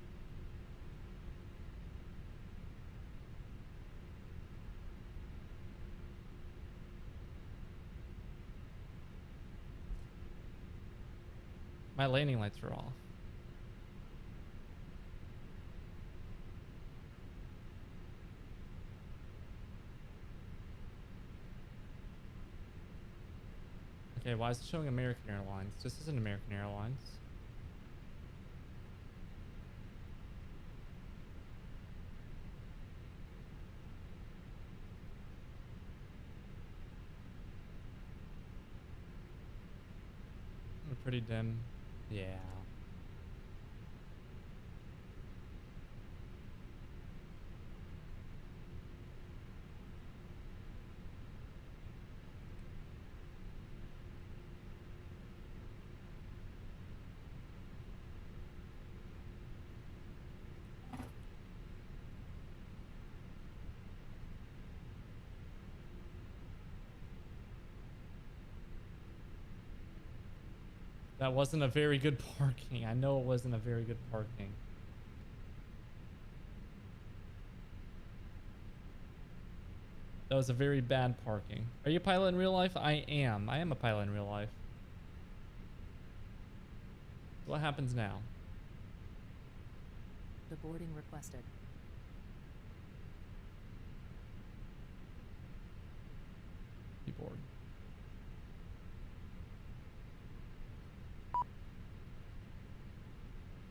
My landing lights are off. Okay, why is it showing American Airlines? This isn't American Airlines. We're pretty dim. Yeah. That wasn't a very good parking. I know it wasn't a very good parking. That was a very bad parking. Are you a pilot in real life? I am. I am a pilot in real life. What happens now? The boarding requested. keyboard.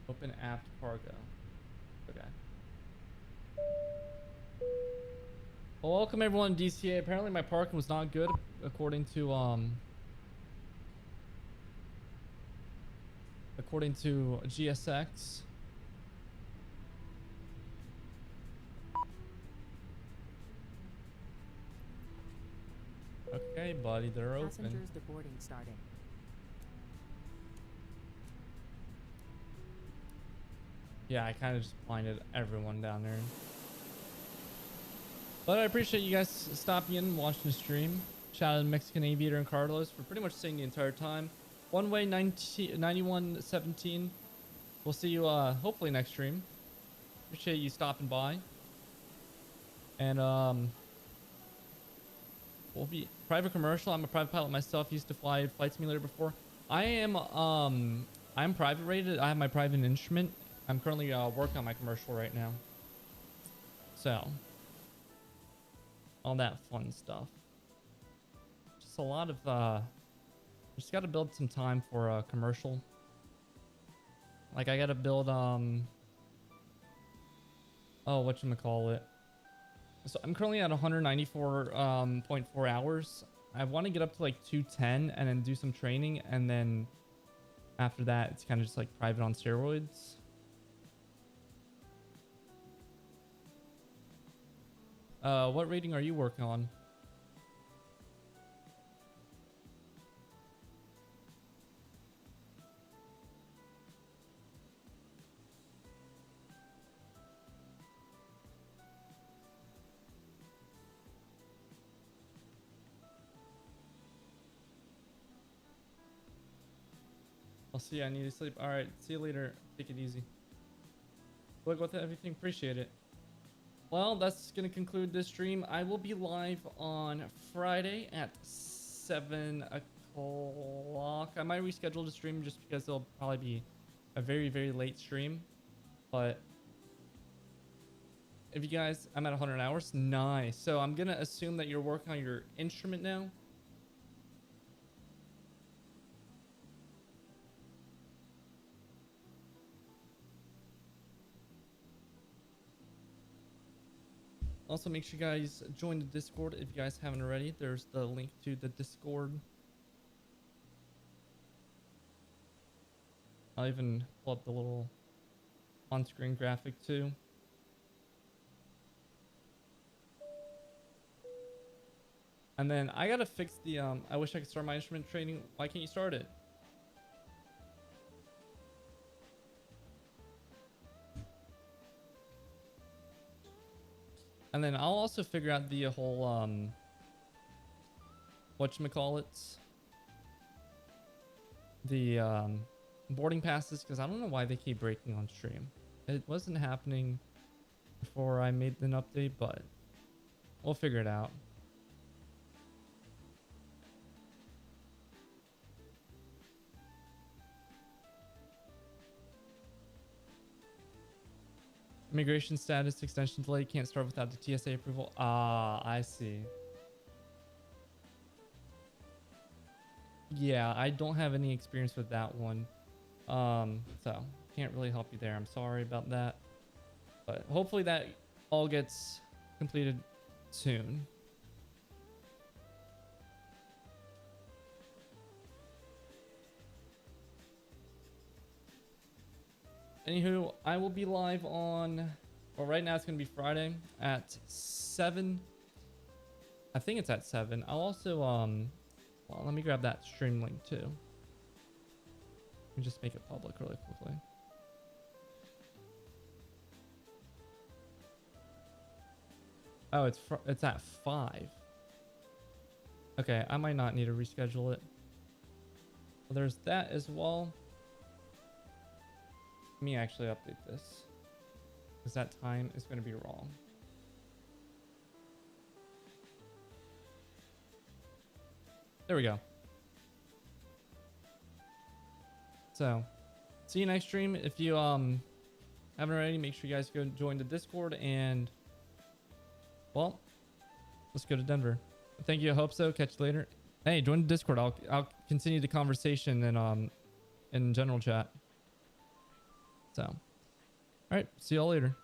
Open aft cargo. Okay. Well, welcome everyone to DCA. Apparently my parking was not good according to GSX. Okay, buddy, they're open. Passengers deboarding starting. Yeah, I kind of just blinded everyone down there. But I appreciate you guys stopping in and watching the stream. Shout out to Mexican Aviator and Carlos for pretty much staying the entire time. One way 9117. We'll see you hopefully next stream. Appreciate you stopping by. And we'll be private commercial. I'm a private pilot myself. Used to fly flight simulator before. I'm private rated. I have my private instrument. I'm currently working on my commercial right now. So all that fun stuff. Just a lot of just got to build some time for a commercial. Like I got to build oh, whatchamacallit. So I'm currently at 194.4 hours. I want to get up to like 210 and then do some training, and then after that it's kind of just like private on steroids. What rating are you working on? I'll see you. I need to sleep. All right. See you later. Take it easy. Good luck with everything. Appreciate it. Well, that's going to conclude this stream. I will be live on Friday at 7 o'clock. I might reschedule the stream just because it'll probably be a very, very late stream. But if you guys, I'm at 100 hours. Nice. So I'm going to assume that you're working on your instrument now. Also, make sure you guys join the Discord if you guys haven't already. There's the link to the Discord. I'll even pull up the little on-screen graphic too. And then I gotta fix the I wish I could start my instrument training. Why can't you start it? And then I'll also figure out the whole whatchamacallit, the boarding passes, because I don't know why they keep breaking on stream. It wasn't happening before I made an update, but we'll figure it out. Immigration status extension delay, can't start without the TSA approval. Ah, I see. Yeah, I don't have any experience with that one. So can't really help you there. I'm sorry about that. But hopefully that all gets completed soon. Anywho, I will be live on, well, right now it's going to be Friday at 7. I think it's at 7. I'll also, well, let me grab that stream link too. Let me just make it public really quickly. Oh, it's at 5. Okay, I might not need to reschedule it. Well, there's that as well. Let me actually update this, because that time is going to be wrong. There we go. So, see you next stream. If you haven't already, make sure you guys go join the Discord, and well, let's go to Denver. Thank you. I hope so. Catch you later. Hey, join the Discord. I'll continue the conversation in general chat. So, all right. See y'all later.